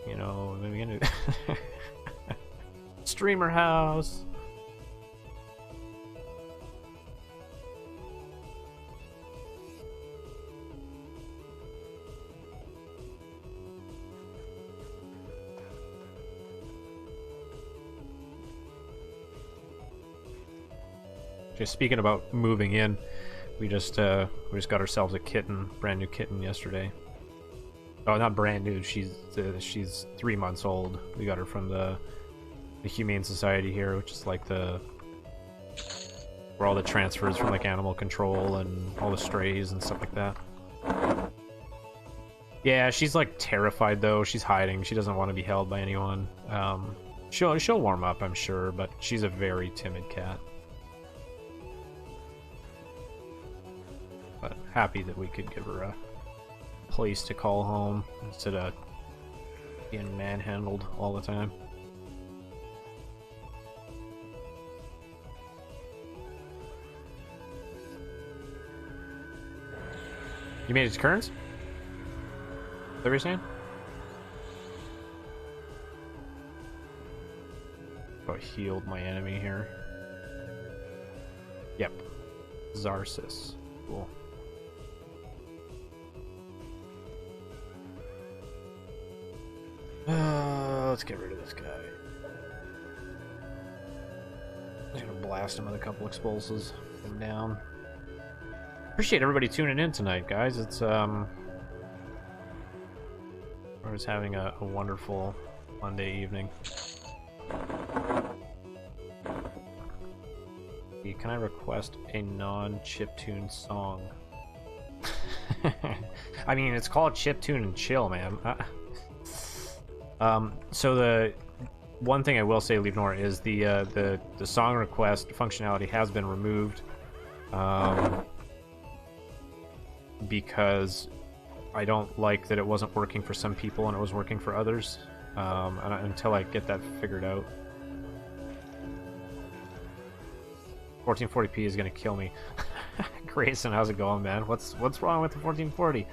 You know, maybe into Streamer House. Just speaking about moving in, we just got ourselves a kitten, brand new kitten yesterday. Oh, not brand new. She's 3 months old. We got her from the Humane Society here, which is like where all the transfers from like animal control and all the strays and stuff like that. Yeah, she's like terrified though. She's hiding. She doesn't want to be held by anyone. She'll warm up, I'm sure, but she's a very timid cat. But happy that we could give her a place to call home instead of being manhandled all the time. You made it to Kearns? Is that what you're saying? Oh, I healed my enemy here. Yep. Zarsis. Cool. Let's get rid of this guy. I'm just gonna blast him with a couple expulses. Get him down. Appreciate everybody tuning in tonight, guys. It's we're just having a wonderful Monday evening. Can I request a non-chiptune song? I mean, it's called Chiptune and Chill, man. So the one thing I will say, Leave is the song request functionality has been removed, because I don't like that it wasn't working for some people and it was working for others, until I get that figured out. 1440p is gonna kill me. Grayson, how's it going, man? What's wrong with the 1440?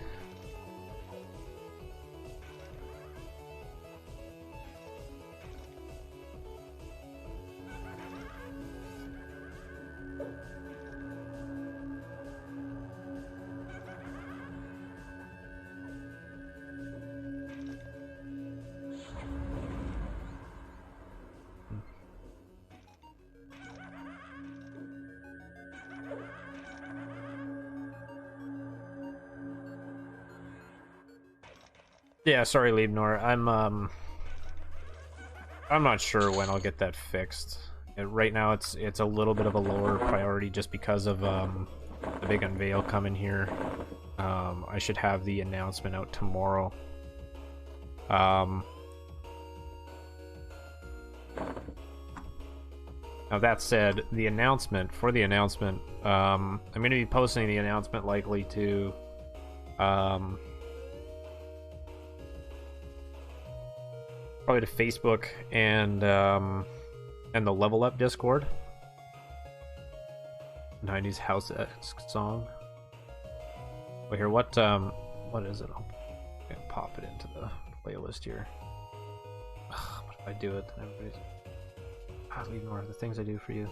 Yeah, sorry, Liebnor. I'm not sure when I'll get that fixed. Right now, it's a little bit of a lower priority just because of the big unveil coming here. I should have the announcement out tomorrow. Now that said, the announcement I'm going to be posting the announcement likely to probably to Facebook and the Level Up Discord. 90s house-esque song. Wait here, what is it? I'll pop it into the playlist here. What if I do it? Then everybody's ignore the things I do for you.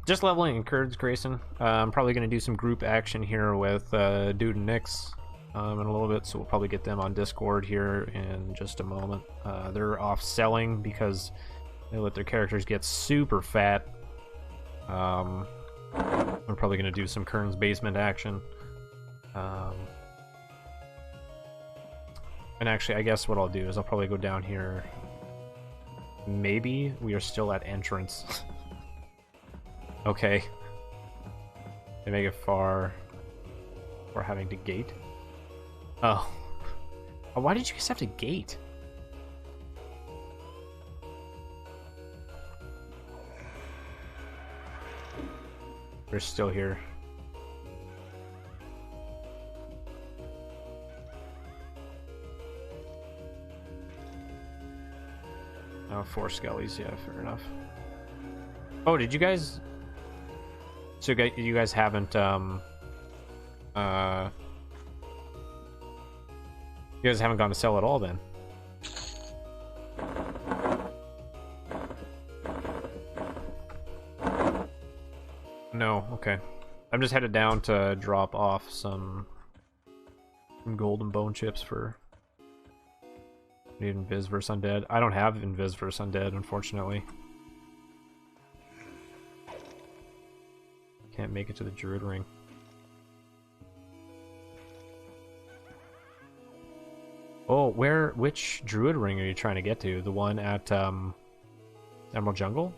Just leveling in Kurds, Grayson. I'm probably going to do some group action here with Dude and Nix in a little bit, so we'll probably get them on Discord here in just a moment. They're off selling because they let their characters get super fat. We're probably going to do some Kern's Basement action. And actually, I guess what I'll do is I'll probably go down here. Maybe we are still at entrance. Okay. They make it far. We're having to gate. Oh. Oh, why did you guys have to gate? We're still here. Oh, 4 skellies, yeah, fair enough. Oh, did you guys... So you guys haven't, you guys haven't gone to sell at all, then? No, okay. I'm just headed down to drop off some golden bone chips for... Need Invis vs Undead. I don't have Invis vs Undead, unfortunately. Can't make it to the Druid Ring. Oh, which Druid Ring are you trying to get to? The one at Emerald Jungle?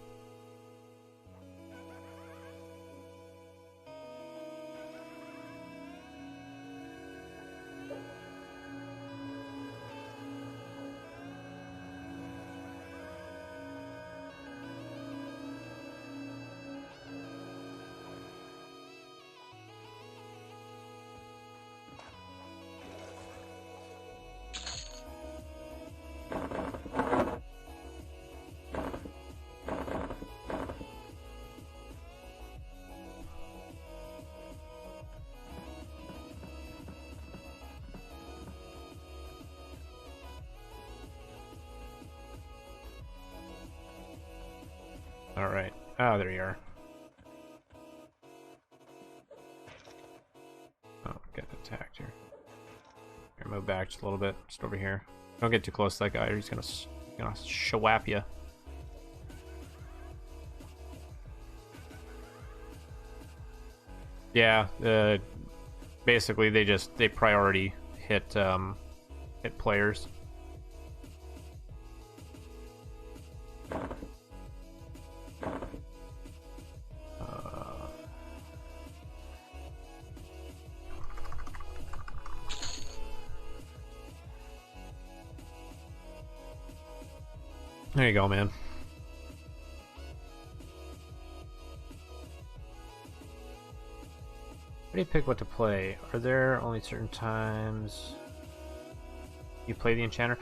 Alright. Ah, there you are. Oh, getting attacked here. Here, move back just a little bit. Just over here. Don't get too close to that guy or he's gonna shawap you. Yeah, basically they priority hit hit players. There you go, man. How do you pick what to play? Are there only certain times you play the Enchanter?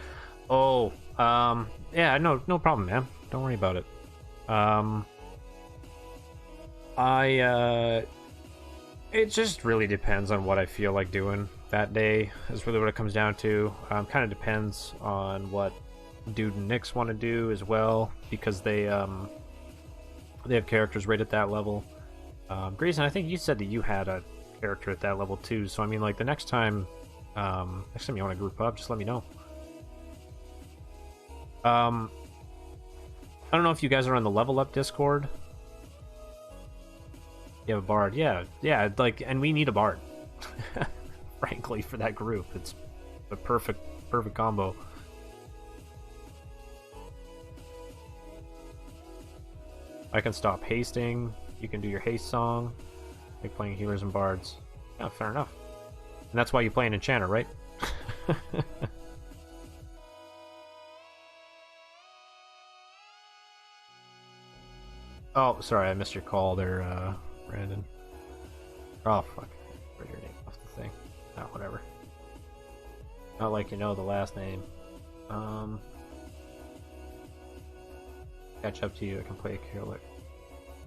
Oh, yeah, no problem, man. Don't worry about it. It just really depends on what I feel like doing that day. Is really what it comes down to. Kind of depends on what Dude and Nix want to do as well, because they have characters right at that level. Grayson, I think you said that you had a character at that level too, so I mean, like, the next time you want to group up, just let me know. I don't know if you guys are on the Level Up Discord. You have a bard, yeah, like, and we need a bard. Frankly, for that group, it's a perfect combo. I can stop hasting. You can do your haste song. Like playing healers and bards. Yeah, fair enough. And that's why you play an enchanter, right? Oh, sorry, I missed your call there, Brandon. Oh, fuck. Write your name off the thing. Oh, whatever. Not like you know the last name. Catch up to you. I can play a killer.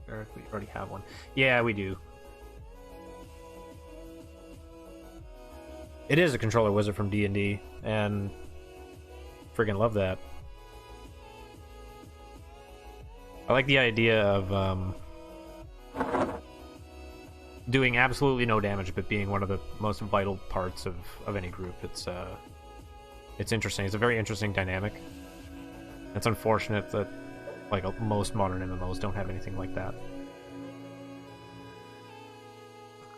Eric, we already have one. Yeah, we do. It is a controller wizard from D&D, and friggin' love that. I like the idea of doing absolutely no damage, but being one of the most vital parts of any group. It's interesting. It's a very interesting dynamic. It's unfortunate that like most modern MMOs don't have anything like that.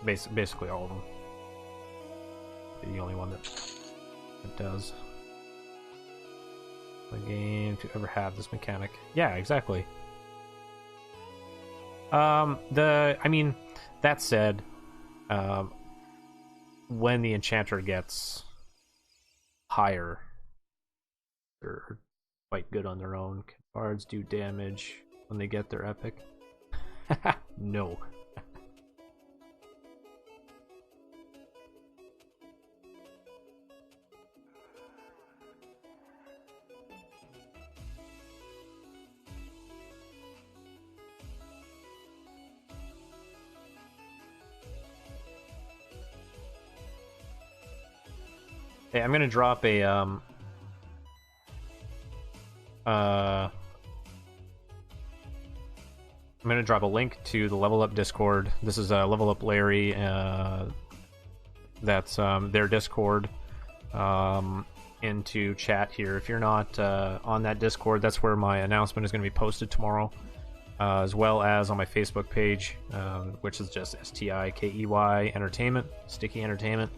Basically all of them. The only one that does. The game to ever have this mechanic. Yeah, exactly. I mean, that said, when the enchanter gets higher, they're quite good on their own. Can bards do damage when they get their epic? No. Hey, I'm gonna drop a I'm gonna drop a link to the Level Up Discord. This is Level Up Larry. That's their Discord into chat here. If you're not on that Discord, that's where my announcement is going to be posted tomorrow, as well as on my Facebook page, which is just STIKEY Entertainment, Sticky Entertainment.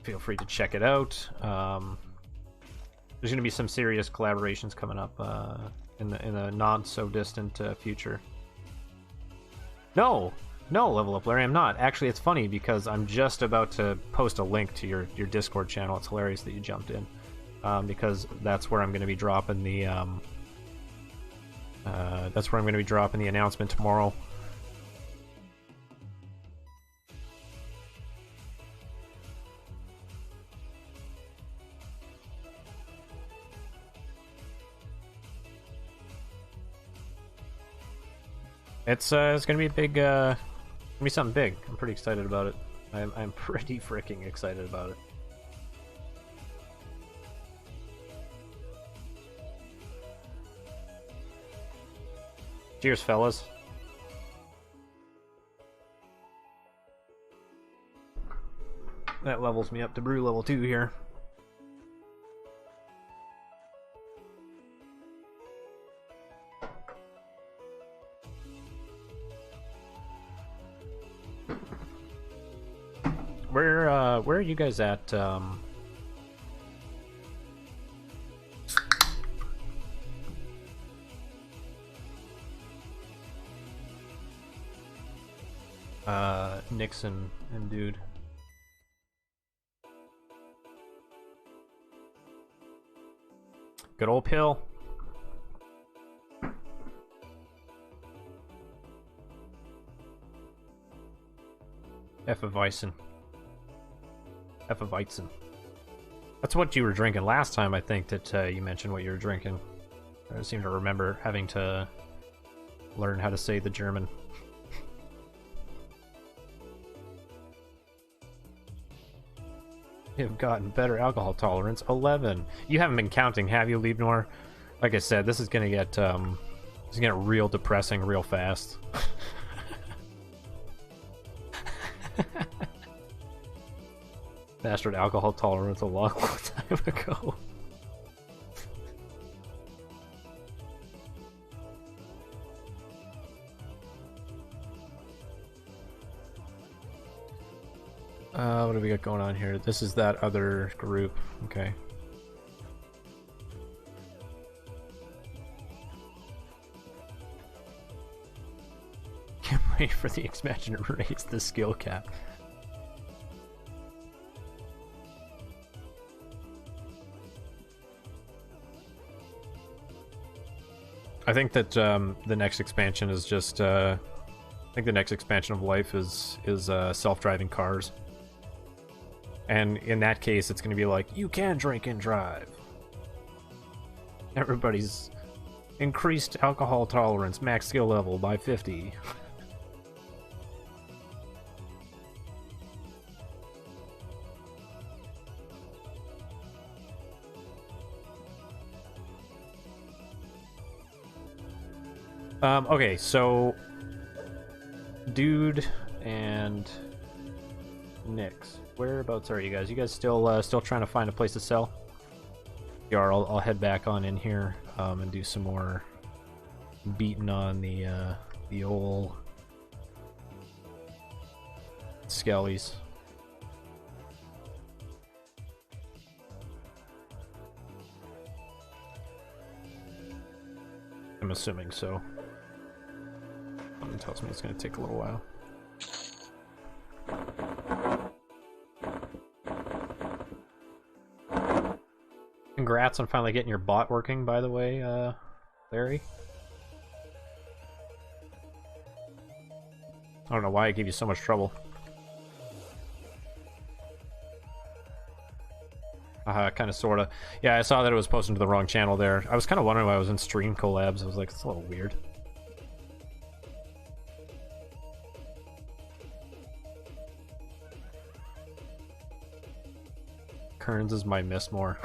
Feel free to check it out. There's going to be some serious collaborations coming up in the not so distant future. No, Level Up Larry, I'm not. Actually, it's funny because I'm just about to post a link to your Discord channel. It's hilarious that you jumped in, because that's where I'm going to be dropping the announcement tomorrow. It's gonna be a big, gonna be something big. I'm pretty excited about it. I'm pretty freaking excited about it. Cheers, fellas. That levels me up to brew level 2 here. Where are you guys at? Nixon and dude. Good old pill. Hefeweizen. That's what you were drinking last time, I think, that you mentioned what you were drinking. I seem to remember having to learn how to say the German. You have gotten better alcohol tolerance. 11. You haven't been counting, have you, Liebnor? Like I said, this is gonna get real depressing real fast. Mastered alcohol tolerance a long time ago. What do we got going on here? This is that other group. Okay. Can't wait for the expansion to raise the skill cap. I think that the next expansion is just I think the next expansion of life is self-driving cars. And in that case, it's going to be like, you can drink and drive. Everybody's increased alcohol tolerance, max skill level by 50. Okay, so Dude and Nyx, whereabouts are you guys? You guys still trying to find a place to sell? Yeah, I'll head back on in here and do some more beating on the old skellies. I'm assuming so. Something tells me it's going to take a little while. Congrats on finally getting your bot working, by the way, Larry. I don't know why it gave you so much trouble. Kind of, sort of. Yeah, I saw that it was posted to the wrong channel there. I was kind of wondering why I was in stream collabs. I was like, it's a little weird. Kearns is my miss more.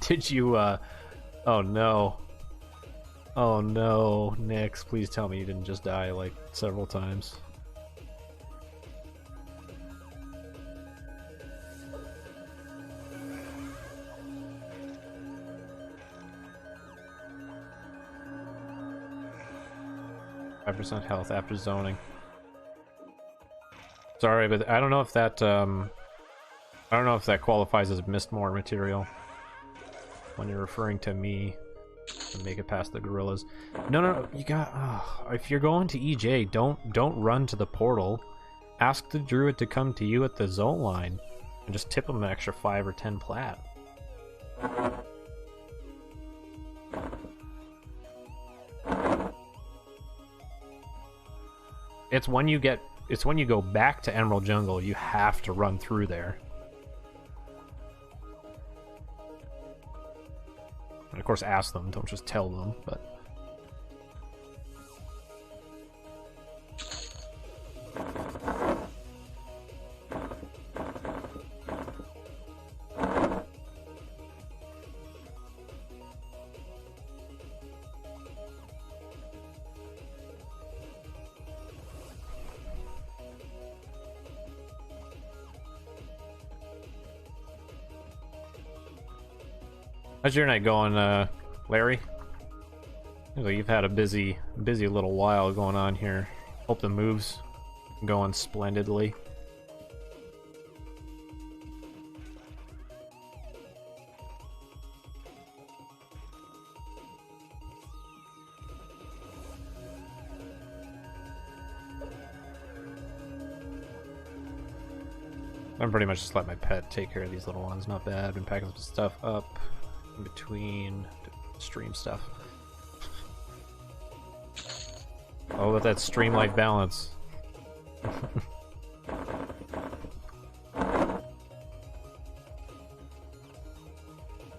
Did you, oh no. Oh no, Nyx, please tell me you didn't just die, like, several times. %5 health after zoning. Sorry, but I don't know if that, I don't know if that qualifies as Mistmore material when you're referring to me to make it past the gorillas. No, you got. If you're going to EJ, don't run to the portal. Ask the druid to come to you at the zone line and just tip him an extra 5 or 10 plat. It's when you go back to Emerald Jungle, you have to run through there. And of course ask them, don't just tell them, but... How's your night going, Larry? Well, you've had a busy little while going on here. Hope the move's going splendidly. I'm pretty much just let my pet take care of these little ones. Not bad. Been packing some stuff up in between stream stuff. Oh, with that stream life balance.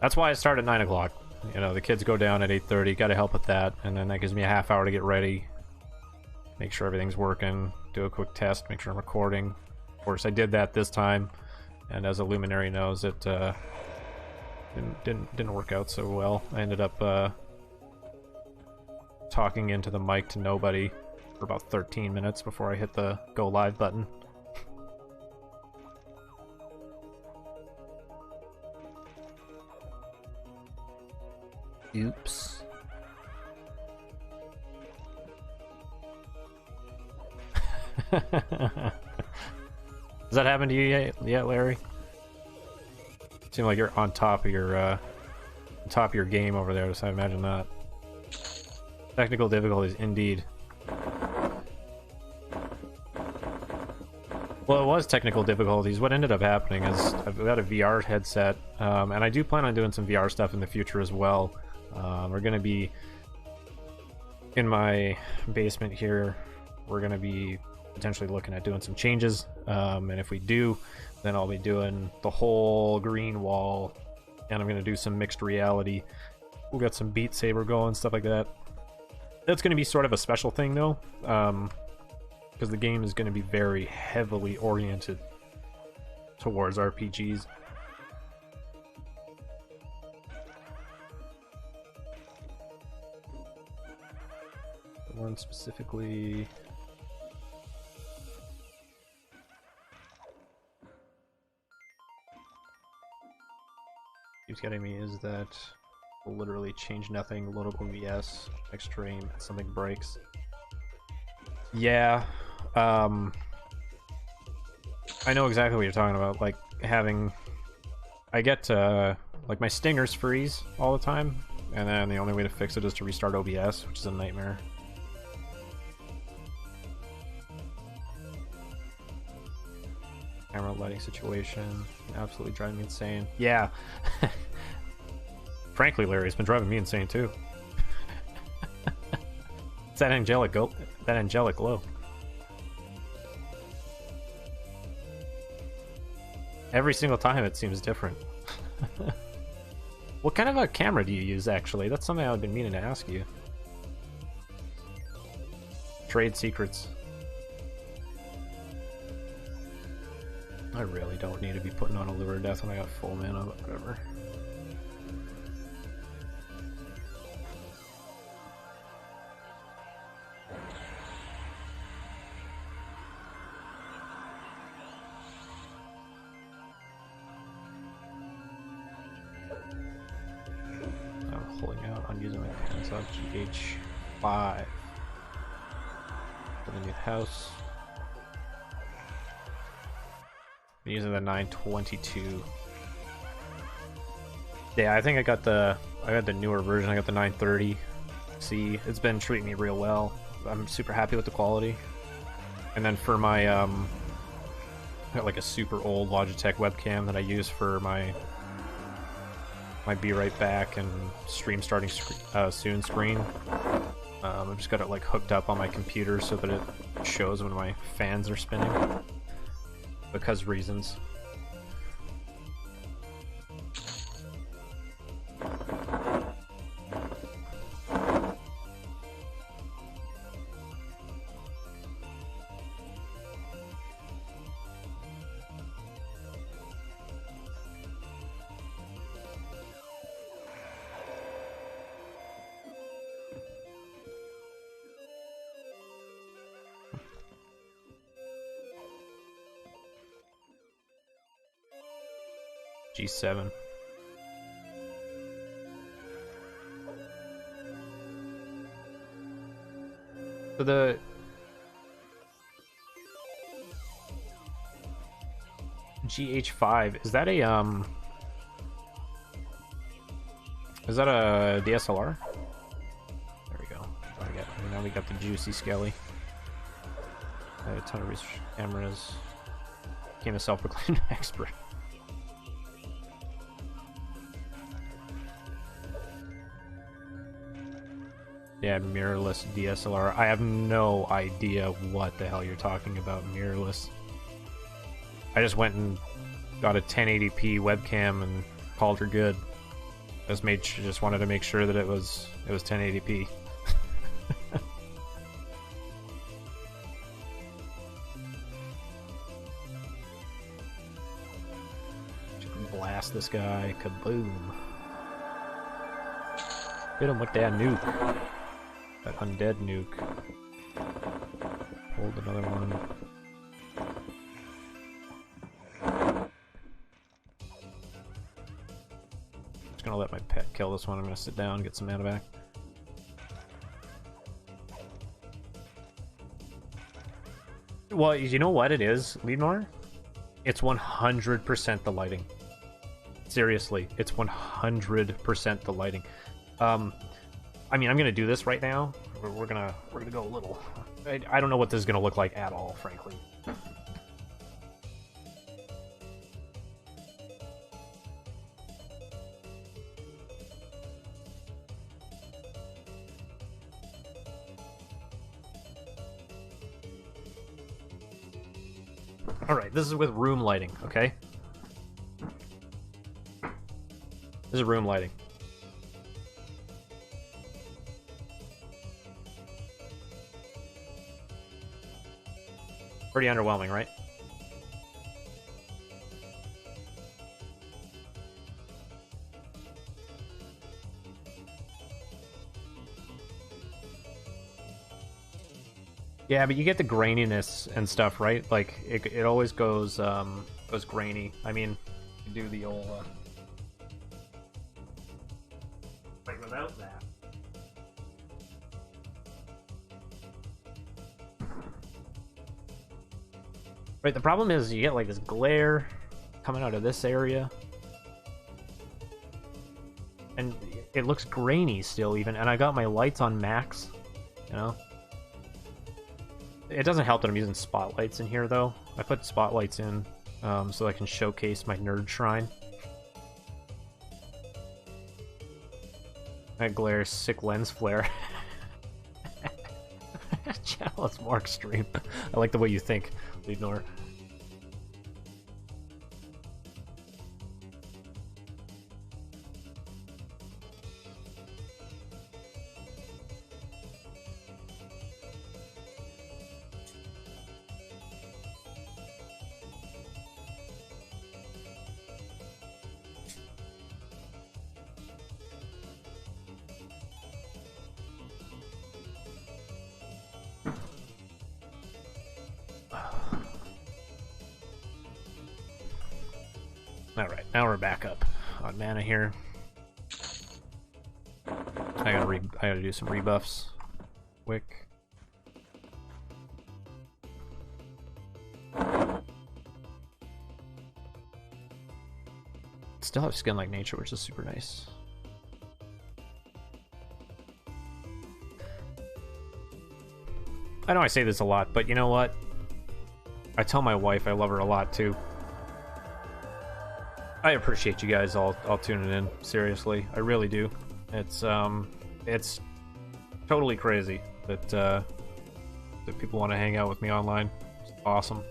That's why I start at 9 o'clock. You know, the kids go down at 8:30. Got to help with that, and then that gives me a half hour to get ready, make sure everything's working, do a quick test, make sure I'm recording. Of course, I did that this time, and as a luminary knows, it didn't work out so well. I ended up talking into the mic to nobody for about 13 minutes before I hit the go live button. Oops. Has that happened to you yet, Larry? Seem like you're on top of your game over there, so I imagine not. Technical difficulties, indeed. Well, it was technical difficulties. What ended up happening is I've got a VR headset, and I do plan on doing some VR stuff in the future as well. We're going to be in my basement here. We're going to be potentially looking at doing some changes, and if we do, then I'll be doing the whole green wall, and I'm going to do some mixed reality. We'll get some Beat Saber going, stuff like that. That's going to be sort of a special thing, though, because the game is going to be very heavily oriented towards RPGs. one specifically. Keeps getting me is that will literally change nothing, load up OBS, extreme, something breaks. Yeah, I know exactly what you're talking about, like having, I get, like my stingers freeze all the time, and then the only way to fix it is to restart OBS, which is a nightmare. Camera lighting situation, absolutely driving me insane. Yeah. Frankly, Larry, it's been driving me insane too. It's that angelic glow. Every single time it seems different. What kind of a camera do you use, actually? That's something I've been meaning to ask you. Trade secrets. I really don't need to be putting on a Lure of Death when I got full mana, but whatever. I'm holding out on using my hands on GH5 for the new house. I'm using the 922. Yeah, I think I got the newer version. I got the 930. See, it's been treating me real well. I'm super happy with the quality. And then for my I got like a super old Logitech webcam that I use for my Be Right Back and stream starting soon screen. I've just got it like hooked up on my computer so that it shows when my fans are spinning. Because reasons. G7. So the GH5, is that a DSLR? There we go. Now we got the juicy skelly. I have a ton of research cameras. Became a self-proclaimed expert. Yeah, mirrorless DSLR. I have no idea what the hell you're talking about, mirrorless. I just went and got a 1080p webcam and called her good. Just wanted to make sure that it was 1080p. Blast this guy, kaboom. Hit him with that nuke. That undead nuke. Hold another one. Just gonna let my pet kill this one. I'm gonna sit down and get some mana back. Well, you know what it is, Leadmore? It's 100% the lighting. Seriously, it's 100% the lighting. I mean, I'm gonna do this right now. We're gonna go a little. I don't know what this is gonna look like at all, frankly. All right, this is with room lighting, okay? This is room lighting. Pretty underwhelming, right? Yeah, but you get the graininess and stuff, right? Like it always goes goes grainy. I mean, you do the old like without that. Right, the problem is you get like this glare coming out of this area. And it looks grainy still even, and I got my lights on max, you know? It doesn't help that I'm using spotlights in here though. I put spotlights in so I can showcase my nerd shrine. That glare, sick lens flare. Channel is more extreme. I like the way you think, Leadnor. Alright, now we're back up on mana here. I gotta do some rebuffs. Quick. Still have skin like nature, which is super nice. I know I say this a lot, but you know what? I tell my wife I love her a lot too. I appreciate you guys all tuning in. Seriously, I really do. It's totally crazy that that people want to hang out with me online. It's awesome.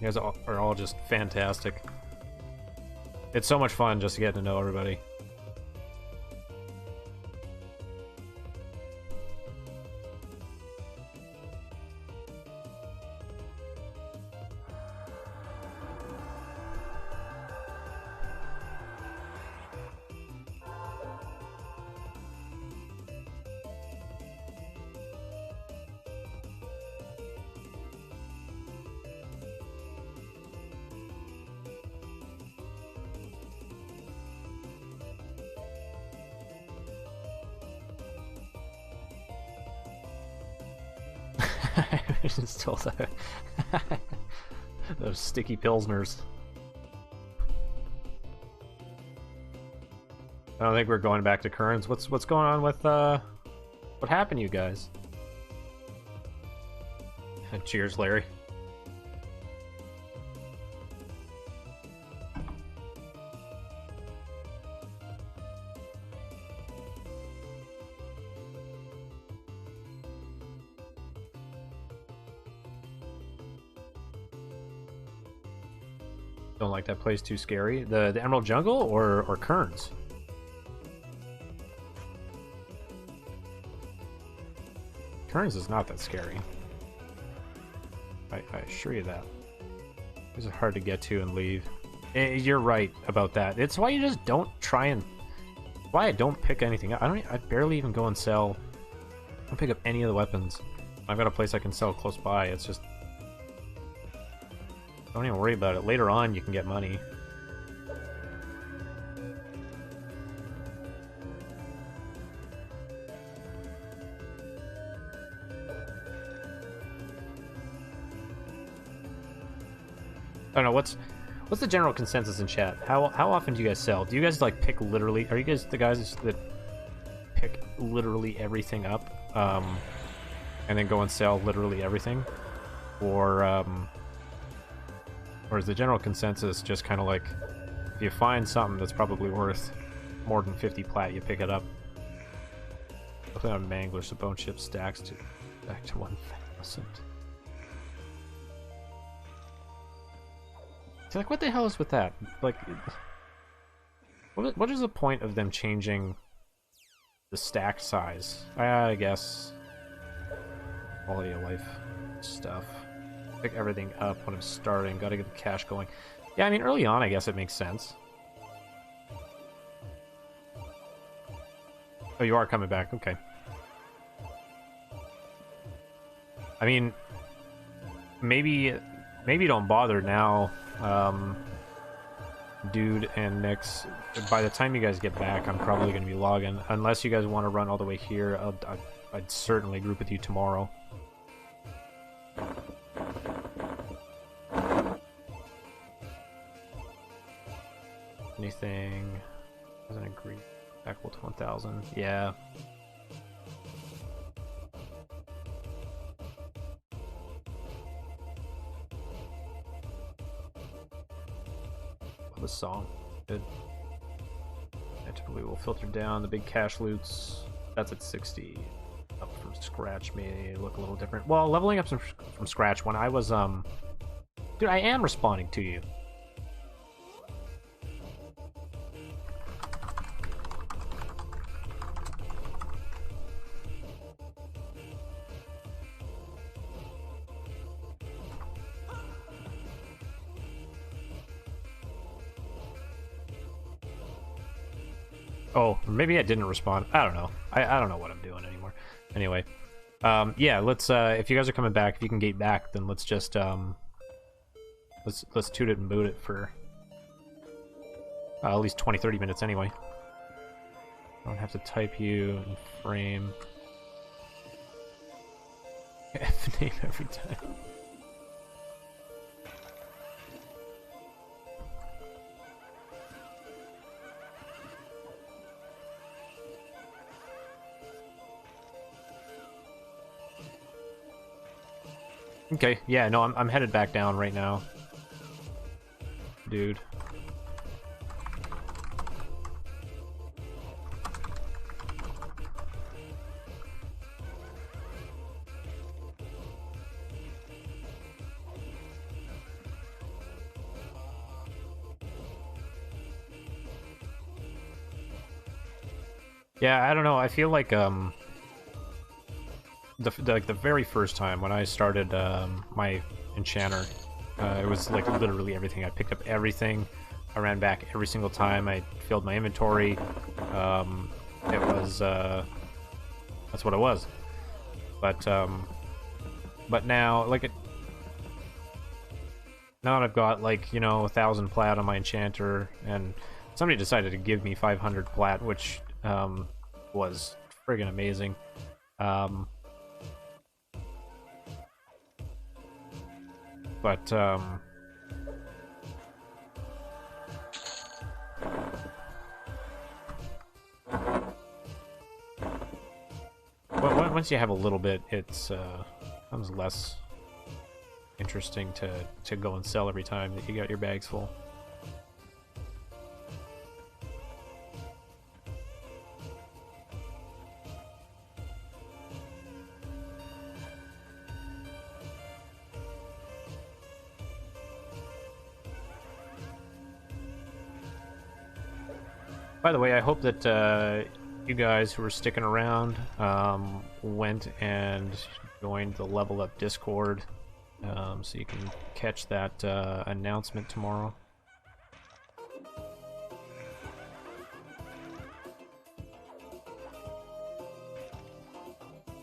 You guys are all just fantastic. It's so much fun just to get to know everybody. Still those sticky pilsners. I don't think we're going back to currents. What's going on with what happened to you guys? Cheers, Larry. Don't like that place, too scary. The Emerald Jungle or Kerns? Kerns is not that scary. I assure you that. These are hard to get to and leave. You're right about that. It's why you just don't try and... Why I don't pick anything up. I barely even go and sell. I don't pick up any of the weapons. I've got a place I can sell close by. It's just... Don't even worry about it. Later on, you can get money. I don't know, what's the general consensus in chat? How often do you guys sell? Do you guys like pick literally? Are you guys the guys that pick literally everything up, and then go and sell literally everything, or is the general consensus just kind of like, if you find something that's probably worth more than 50 plat, you pick it up? I play on Mangler, so bone chip stacks to back to 1,000. So like, what the hell is with that? Like, what is the point of them changing the stack size? I guess quality of life stuff. Pick everything up when I'm starting. Gotta get the cash going. Yeah, I mean, early on, I guess it makes sense. Oh, you are coming back. Okay. I mean, maybe don't bother now, Dude and Nix. By the time you guys get back, I'm probably going to be logging. Unless you guys want to run all the way here, I'd certainly group with you tomorrow. Anything doesn't agree. Equal to 1,000. Yeah. Love this song. Good. And typically we'll filter down the big cache loots. That's at 60. Up from scratch may look a little different. Well, leveling up from scratch when I was dude, I am responding to you. Oh, maybe I didn't respond. I don't know. I don't know what I'm doing anymore. Anyway, yeah, let's if you guys are coming back, if you can gate back, then let's just let's toot it and boot it for at least 20-30 minutes anyway. I don't have to type you in frame. F name every time. Okay, yeah, no, I'm headed back down right now, dude. Yeah, I don't know. I feel like the very first time when I started my enchanter, it was like literally everything. I picked up everything. I ran back every single time. I filled my inventory. It was that's what it was. But now, like, now that I've got, like, you know, 1,000 plat on my enchanter, and somebody decided to give me 500 plat, which was friggin' amazing. But once you have a little bit, it's becomes less interesting to go and sell every time that you got your bags full. By the way, I hope that you guys who are sticking around went and joined the Level Up Discord, so you can catch that announcement tomorrow.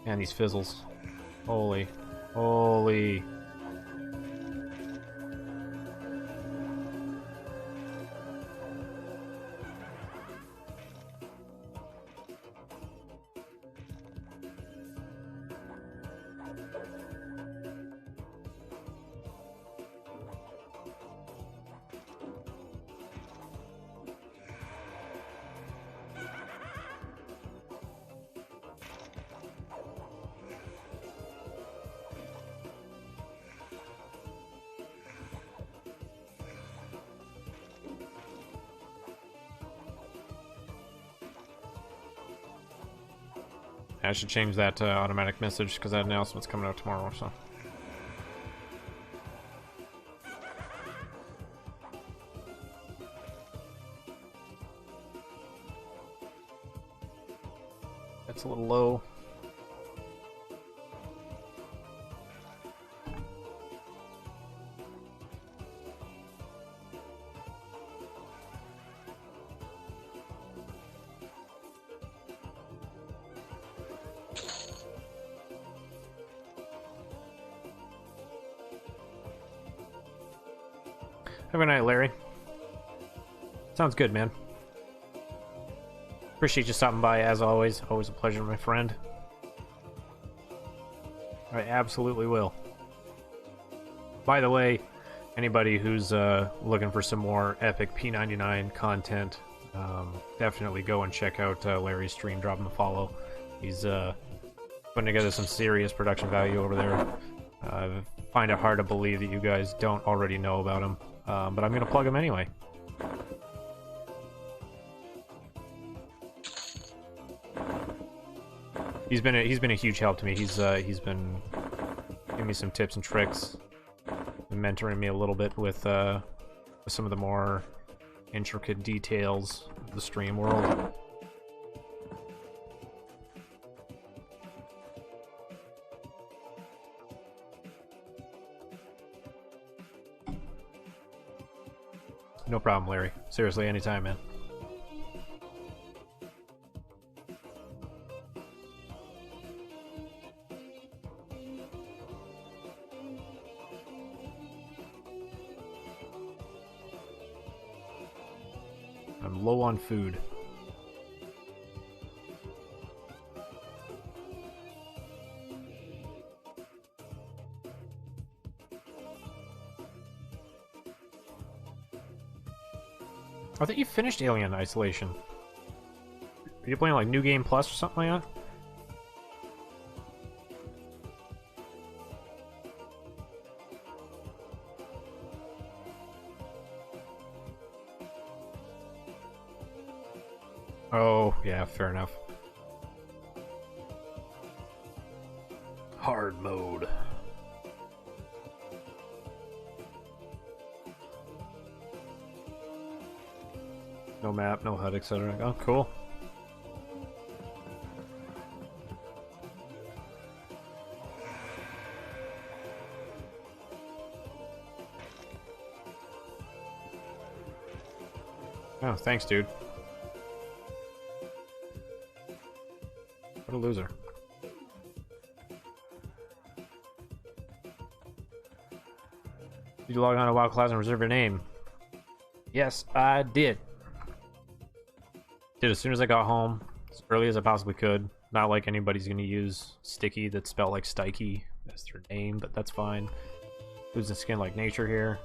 And these fizzles. Holy. Holy. I should change that to automatic message because that announcement's coming out tomorrow, so. That's a little low. Have a good night, Larry. Sounds good, man. Appreciate you stopping by, as always. Always a pleasure, my friend. I absolutely will. By the way, anybody who's looking for some more epic P99 content, definitely go and check out Larry's stream. Drop him a follow. He's putting together some serious production value over there. I find it hard to believe that you guys don't already know about him, but I'm gonna plug him anyway. He's been a huge help to me. He's been giving me some tips and tricks, and mentoring me a little bit with some of the more intricate details of the stream world. No problem, Larry. Seriously, anytime, man. I'm low on food. I thought you finished Alien Isolation. Are you playing like New Game Plus or something like that? Oh, yeah, fair enough. Hard mode. No map, no HUD, etc. Oh, cool. Oh, thanks, dude. What a loser. Did you log on to WoW Class and reserve your name? Yes, I did. Did as soon as I got home, as early as I possibly could. Not like anybody's gonna use Sticky that's spelled like Stikey as their name, but that's fine. Losing skin like nature here.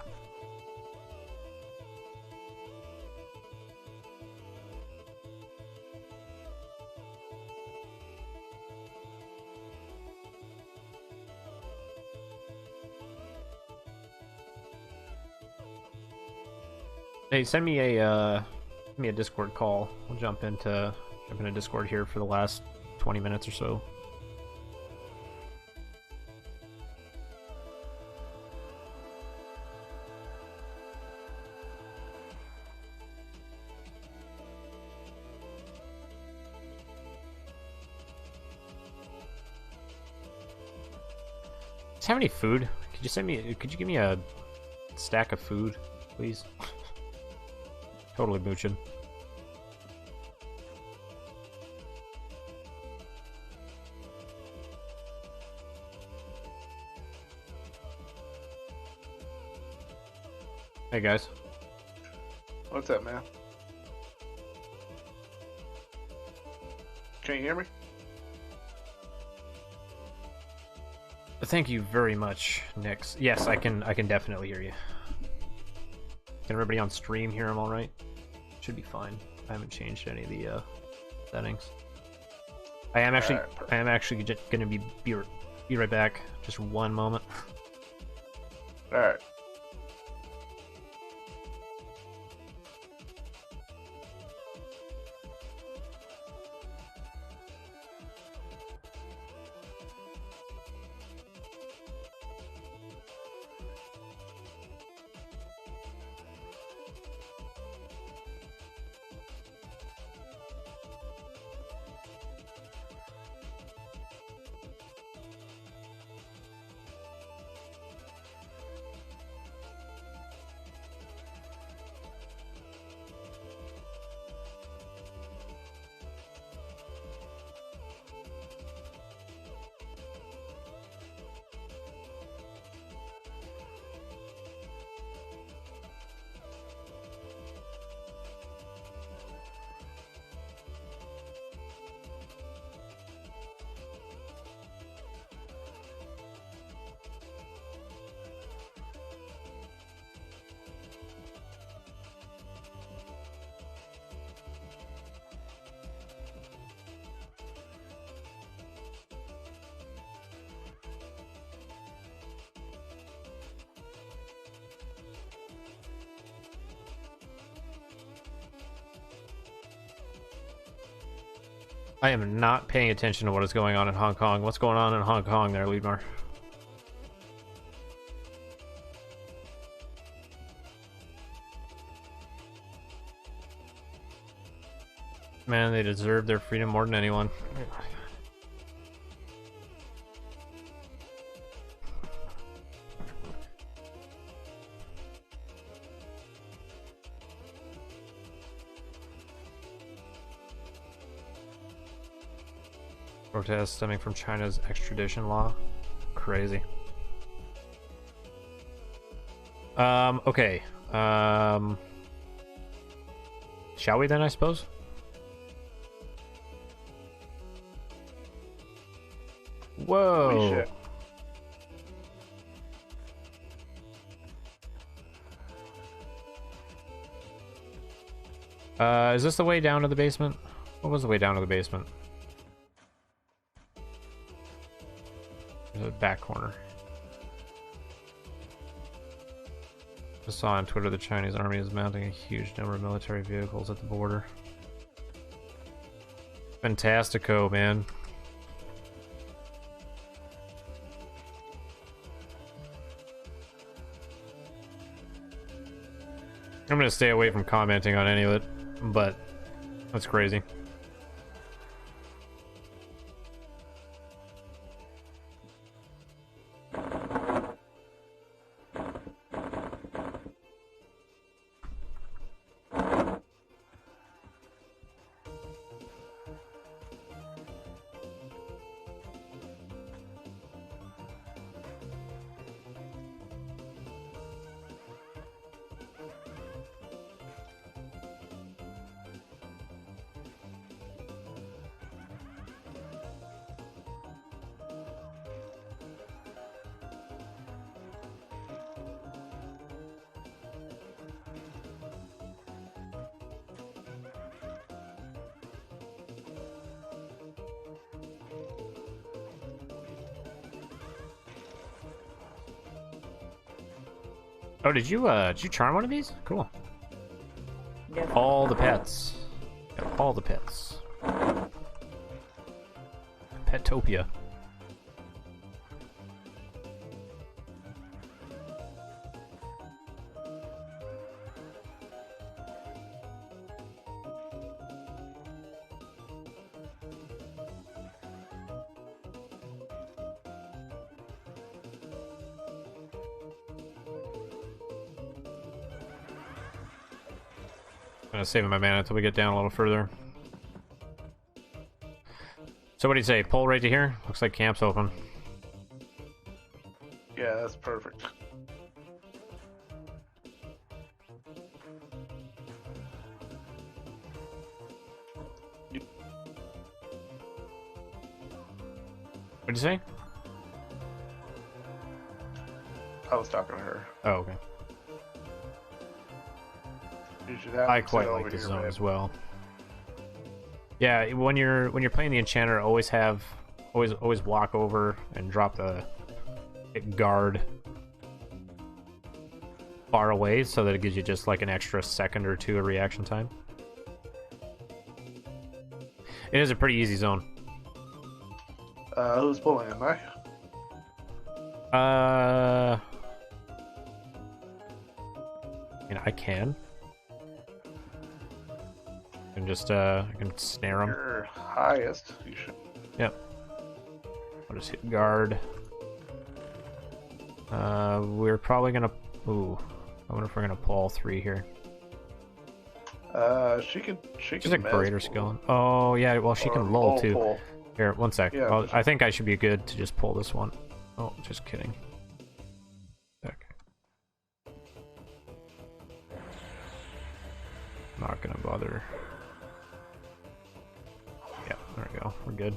Hey, send me a Discord call. We'll jump into Discord here for the last 20 minutes or so. Does have any food? Could you give me a stack of food, please? Totally mooching. Hey guys. What's up, man? Can you hear me? Thank you very much, Nix. Yes, I can definitely hear you. Can everybody on stream hear him all right? Should be fine. I haven't changed any of the settings. I am actually gonna be right back. Just one moment. All right. I am not paying attention to what is going on in Hong Kong. What's going on in Hong Kong there, Leadmar? Man, they deserve their freedom more than anyone. Protests stemming from China's extradition law. Crazy. Okay. Shall we then, I suppose? Whoa. Holy shit. Is this the way down to the basement? What was the way down to the basement? There's a back corner. I saw on Twitter the Chinese army is mounting a huge number of military vehicles at the border. Fantastico, man. I'm gonna stay away from commenting on any of it, but that's crazy. Oh, did you charm one of these? Cool. All the pets. Got all the pets. Petopia. I'm saving my mana until we get down a little further. So what do you say? Pull right to here? Looks like camp's open. Yeah, that's perfect. What'd you say? I was talking to her. Oh, okay. You should have I them quite sit like over this here, zone man. as well. Yeah, when you're playing the enchanter, always walk over and drop the guard far away so that it gives you just like an extra second or two of reaction time. It is a pretty easy zone. Who's pulling? Am I? I mean, I can. And just I can snare them. Your highest. You should. Yep. I'll just hit guard. We're probably gonna. Ooh, I wonder if we're gonna pull all three here. She can. She's a greater skill. Oh yeah, well she can lull too. Pull. Here, one sec. Yeah, Well, I think I should be good to just pull this one. Oh, just kidding. Sec. Not gonna bother. Yeah, there we go. We're good.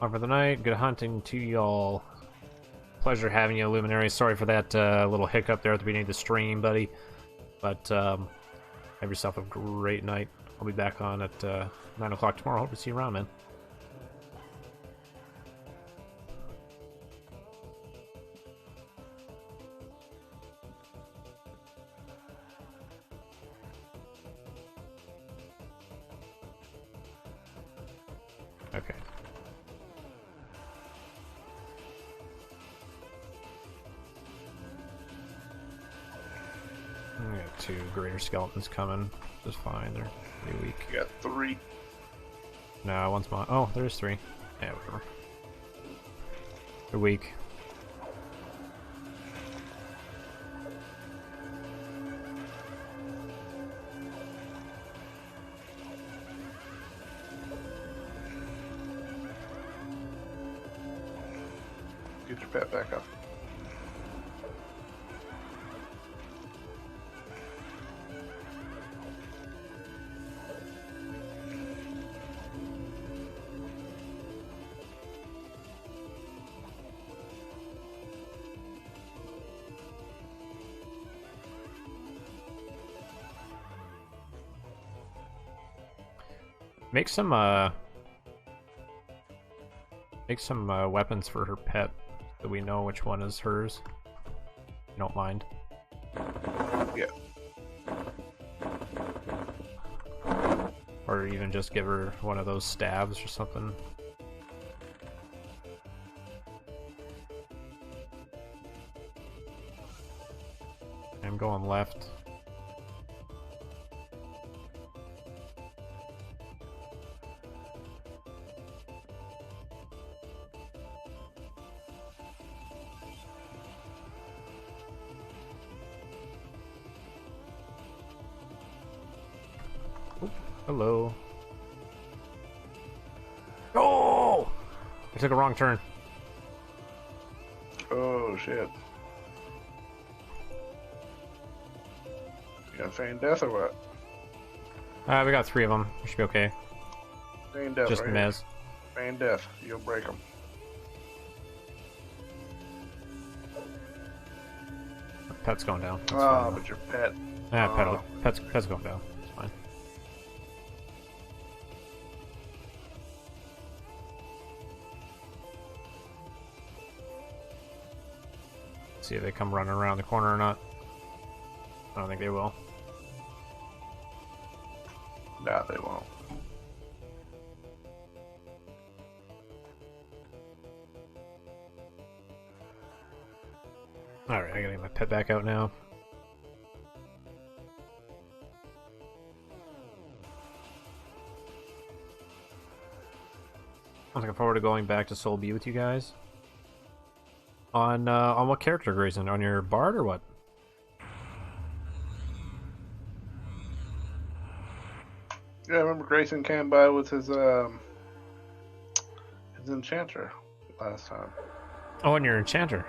On for the night. Good hunting to y'all. Pleasure having you, Luminary. Sorry for that little hiccup there at the beginning of the stream, buddy. But have yourself a great night. I'll be back on at 9 o'clock tomorrow. Hope to see you around, man. Okay. We got 2 greater skeletons coming. Just fine. They're pretty weak. You got 3. No, one's mine. Oh, there's 3. Yeah, whatever. They're weak. Get your pet back up. Make some weapons for her pet, so we know which one is hers. You don't mind. Yeah. Or even just give her one of those stabs or something. I'm going left. Hello. Oh! I took a wrong turn. Oh shit. You gonna feign death or what? We got 3 of them. We should be okay. Feign death. Just right Miz. here. Feign death. You'll break them. Pet's going down. That's Ah, fine. but your pet. Pet's going down. It's fine. See if they come running around the corner or not. I don't think they will. Nah, they won't. Alright, I gotta get my pet back out now. I'm looking forward to going back to Soul B with you guys. On what character, Grayson? On your bard or what? Yeah, I remember Grayson came by with his enchanter last time. Oh, and your enchanter.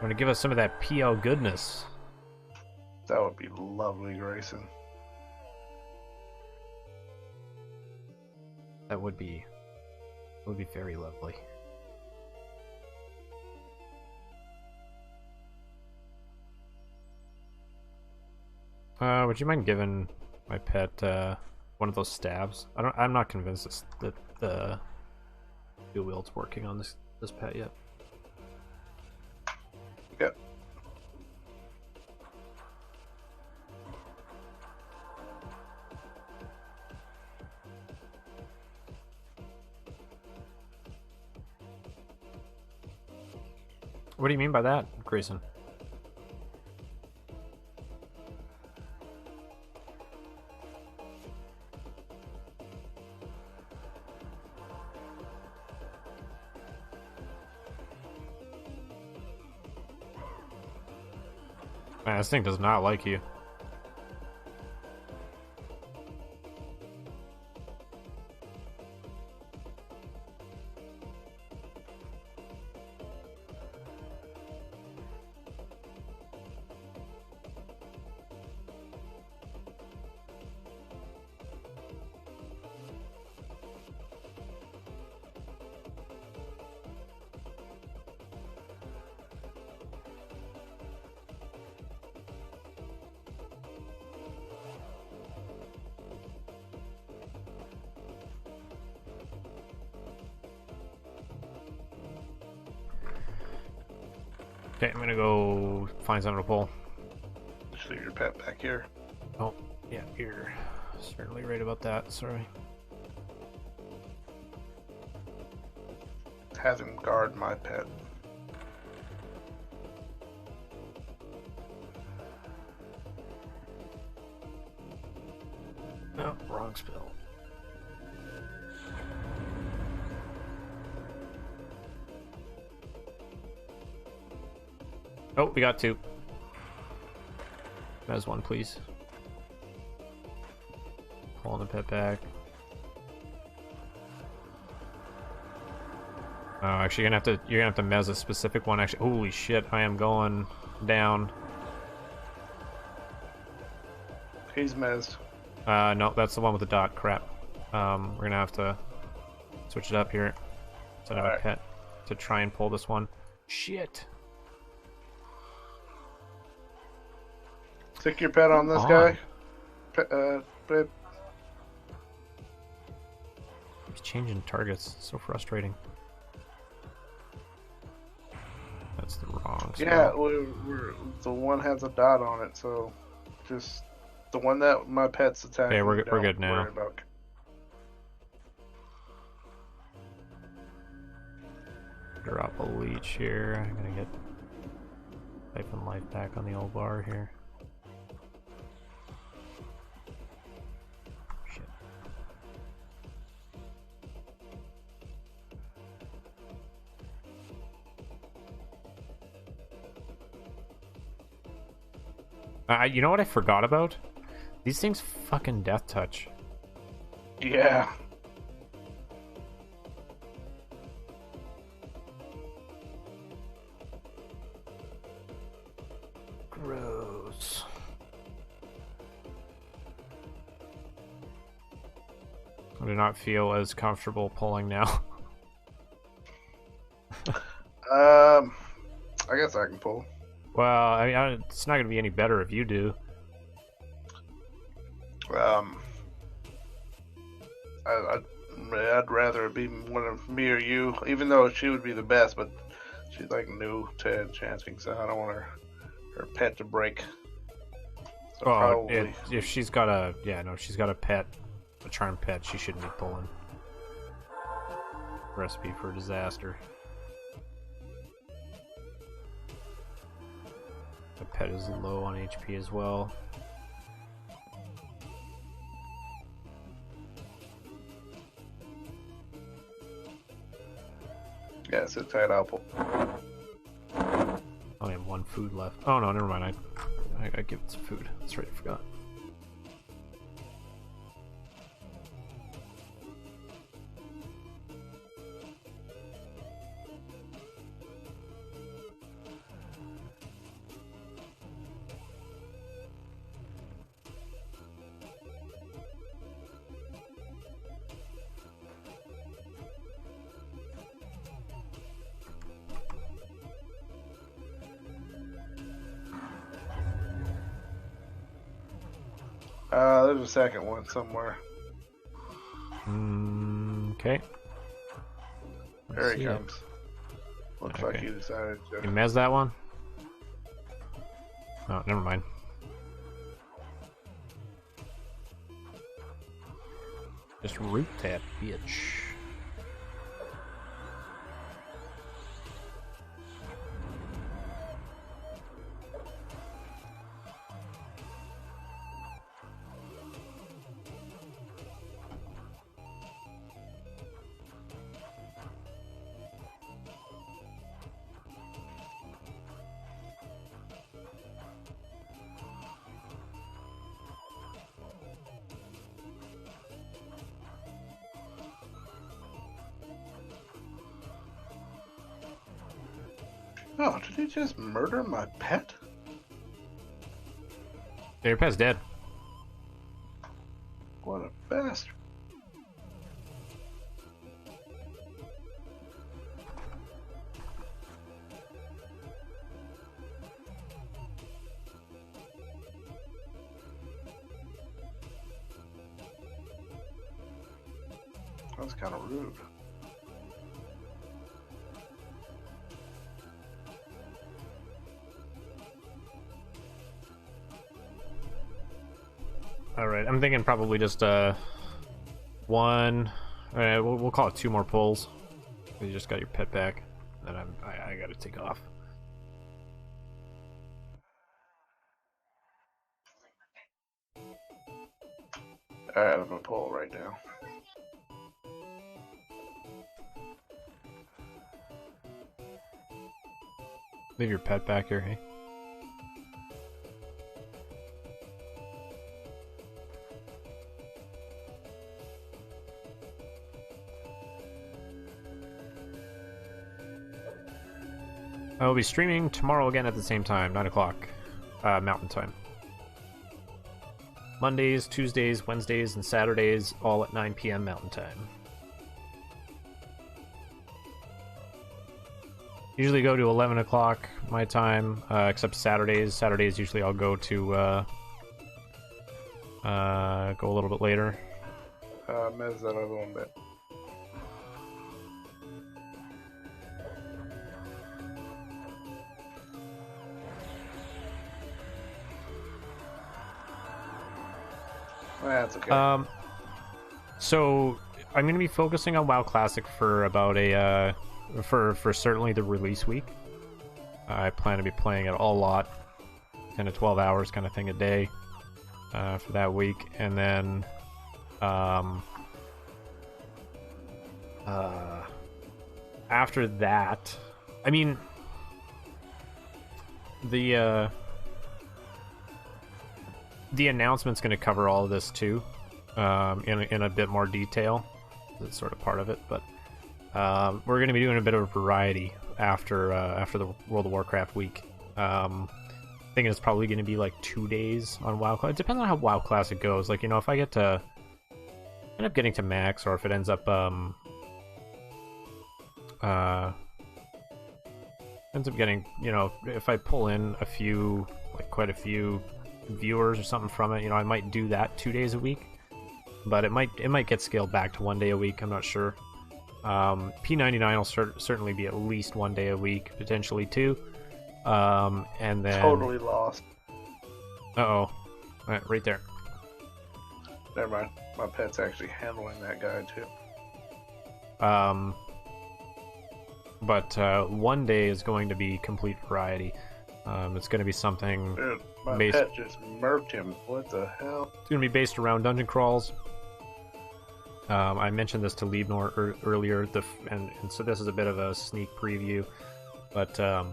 Want to give us some of that PL goodness. That would be lovely, Grayson. That would be very lovely. Would you mind giving my pet one of those stabs? I'm not convinced that the dual wield's working on this pet yet. Yep. What do you mean by that, Grayson? Man, this thing does not like you. Okay, I'm gonna go find something to pull. Just leave your pet back here. Oh, yeah, you're certainly right about that. Sorry. have him guard my pet. Oh, wrong spell. Oh, we got two. There's one, please. Pulling the pet back. Oh, actually, you're gonna have to mez a specific one. Actually, holy shit, I am going down. He's mezzed. No, that's the one with the dot. Crap. We're gonna have to switch it up here. Set up a pet to try and pull this one. Shit. Stick your pet on this guy. Babe. He's changing targets. It's so frustrating. That's the wrong spell. Yeah, the one has a dot on it, so just the one that my pet's attacking. Okay, we're good now. Drop a leech here. I'm gonna get life and life back on the old bar here. Shit. You know what I forgot about? These things fucking death touch. Yeah. Gross. I do not feel as comfortable pulling now. I guess I can pull. Well, I mean, it's not going to be any better if you do. I'd rather it be one of me or you, even though she would be the best, but she's like new to enchanting, so I don't want her pet to break. So probably... if she's got a she's got a pet, a charm pet, she shouldn't be pulling. Recipe for disaster. The pet is low on HP as well. Yeah, sit tight, I'll pull. I only have one food left. Oh no, never mind. I give it some food. That's right, I forgot. There's a second one somewhere. Okay. There he comes. Looks like he decided to... You mez that one? Oh, never mind. Just root that bitch. Oh, did he just murder my pet? Yeah, your pet's dead. What a bastard. That's kind of rude. Alright, I'm thinking probably just one. We'll call it 2 more pulls. You just got your pet back, and I gotta take off. Alright, I'm gonna pull right now. Leave your pet back here, hey? I will be streaming tomorrow again at the same time, 9 o'clock, Mountain Time. Mondays, Tuesdays, Wednesdays, and Saturdays, all at 9 p.m. Mountain Time. Usually go to 11 o'clock my time, except Saturdays. Saturdays usually I'll go to go a little bit later. Mess that up a little bit. That's okay. So I'm going to be focusing on WoW Classic for about a for certainly the release week. I plan to be playing it a lot, 10 to 12 hours kind of thing a day for that week, and then after that, I mean, the announcement's going to cover all of this too, in a bit more detail. That's sort of part of it, but we're going to be doing a bit of a variety after the World of Warcraft week. I think it's probably going to be like 2 days on WoW Classic. It depends on how WoW Classic goes. Like, you know, if I end up getting to max, or if it ends up getting, you know, if I pull in a few, like quite a few viewers or something from it, you know, I might do that 2 days a week, but it might get scaled back to 1 day a week. I'm not sure. P99 will certainly be at least 1 day a week, potentially 2. And then Totally lost. Right there. Never mind. My pet's actually handling that guy too. But 1 day is going to be complete variety. It's going to be something. Dude, my pet just murked him. What the hell? It's going to be based around dungeon crawls. I mentioned this to Liebnor earlier, and so this is a bit of a sneak preview, but we're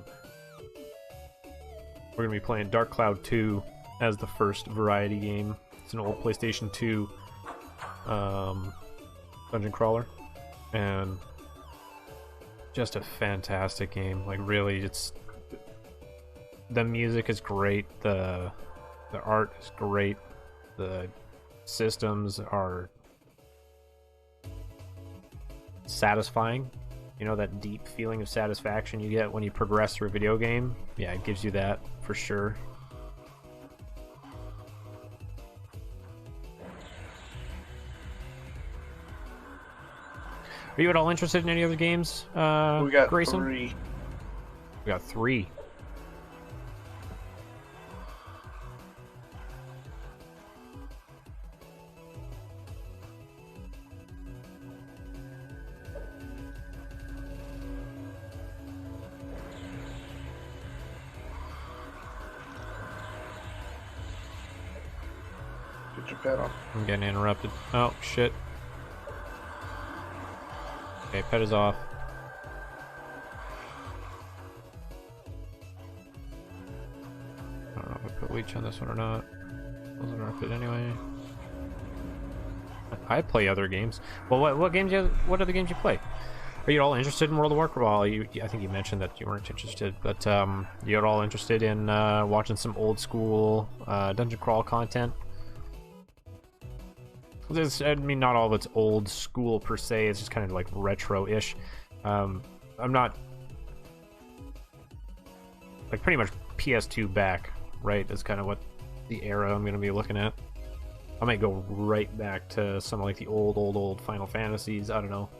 going to be playing Dark Cloud 2 as the first variety game. It's an old PlayStation 2 dungeon crawler, and just a fantastic game. Like, really, the music is great, the art is great, the systems are satisfying. You know, that deep feeling of satisfaction you get when you progress through a video game? Yeah, it gives you that for sure. Are you at all interested in any other games, we got Grayson? 3. We got 3. Get your pet on. I'm getting interrupted. Oh, shit. Okay, pet is off. I don't know if I put leech on this one or not. Wasn't interrupted anyway. I play other games. Well, what games? What other games you play? Are you all interested in World of Warcraft? Well, I think you mentioned that you weren't interested, but you're all interested in watching some old school dungeon crawl content. I mean, not all of it's old school per se. It's just kind of like retro-ish. I'm not like pretty much PS2 back, right? That's kind of what the era I'm going to be looking at. I might go right back to some like the old Final Fantasies. I don't know.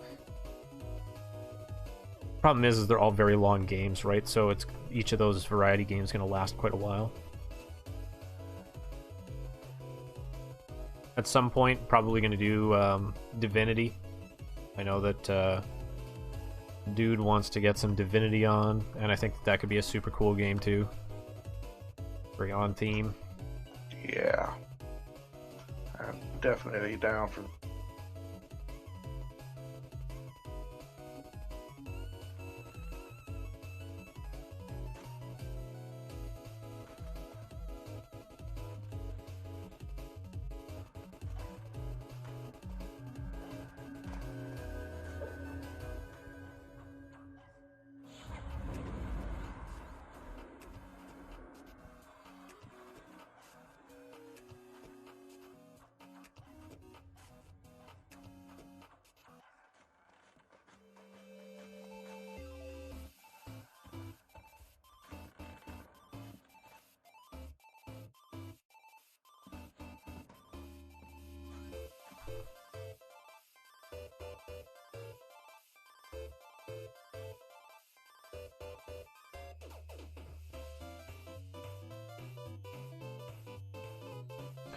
Problem is they're all very long games, right? So it's each of those variety games going to last quite a while. At some point, probably going to do Divinity. I know that dude wants to get some Divinity on, and I think that could be a super cool game too. Very on theme. Yeah. I'm definitely down for.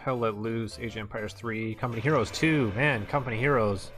Hell Let Loose, Age of Empires 3, Company Heroes 2. Man, Company Heroes.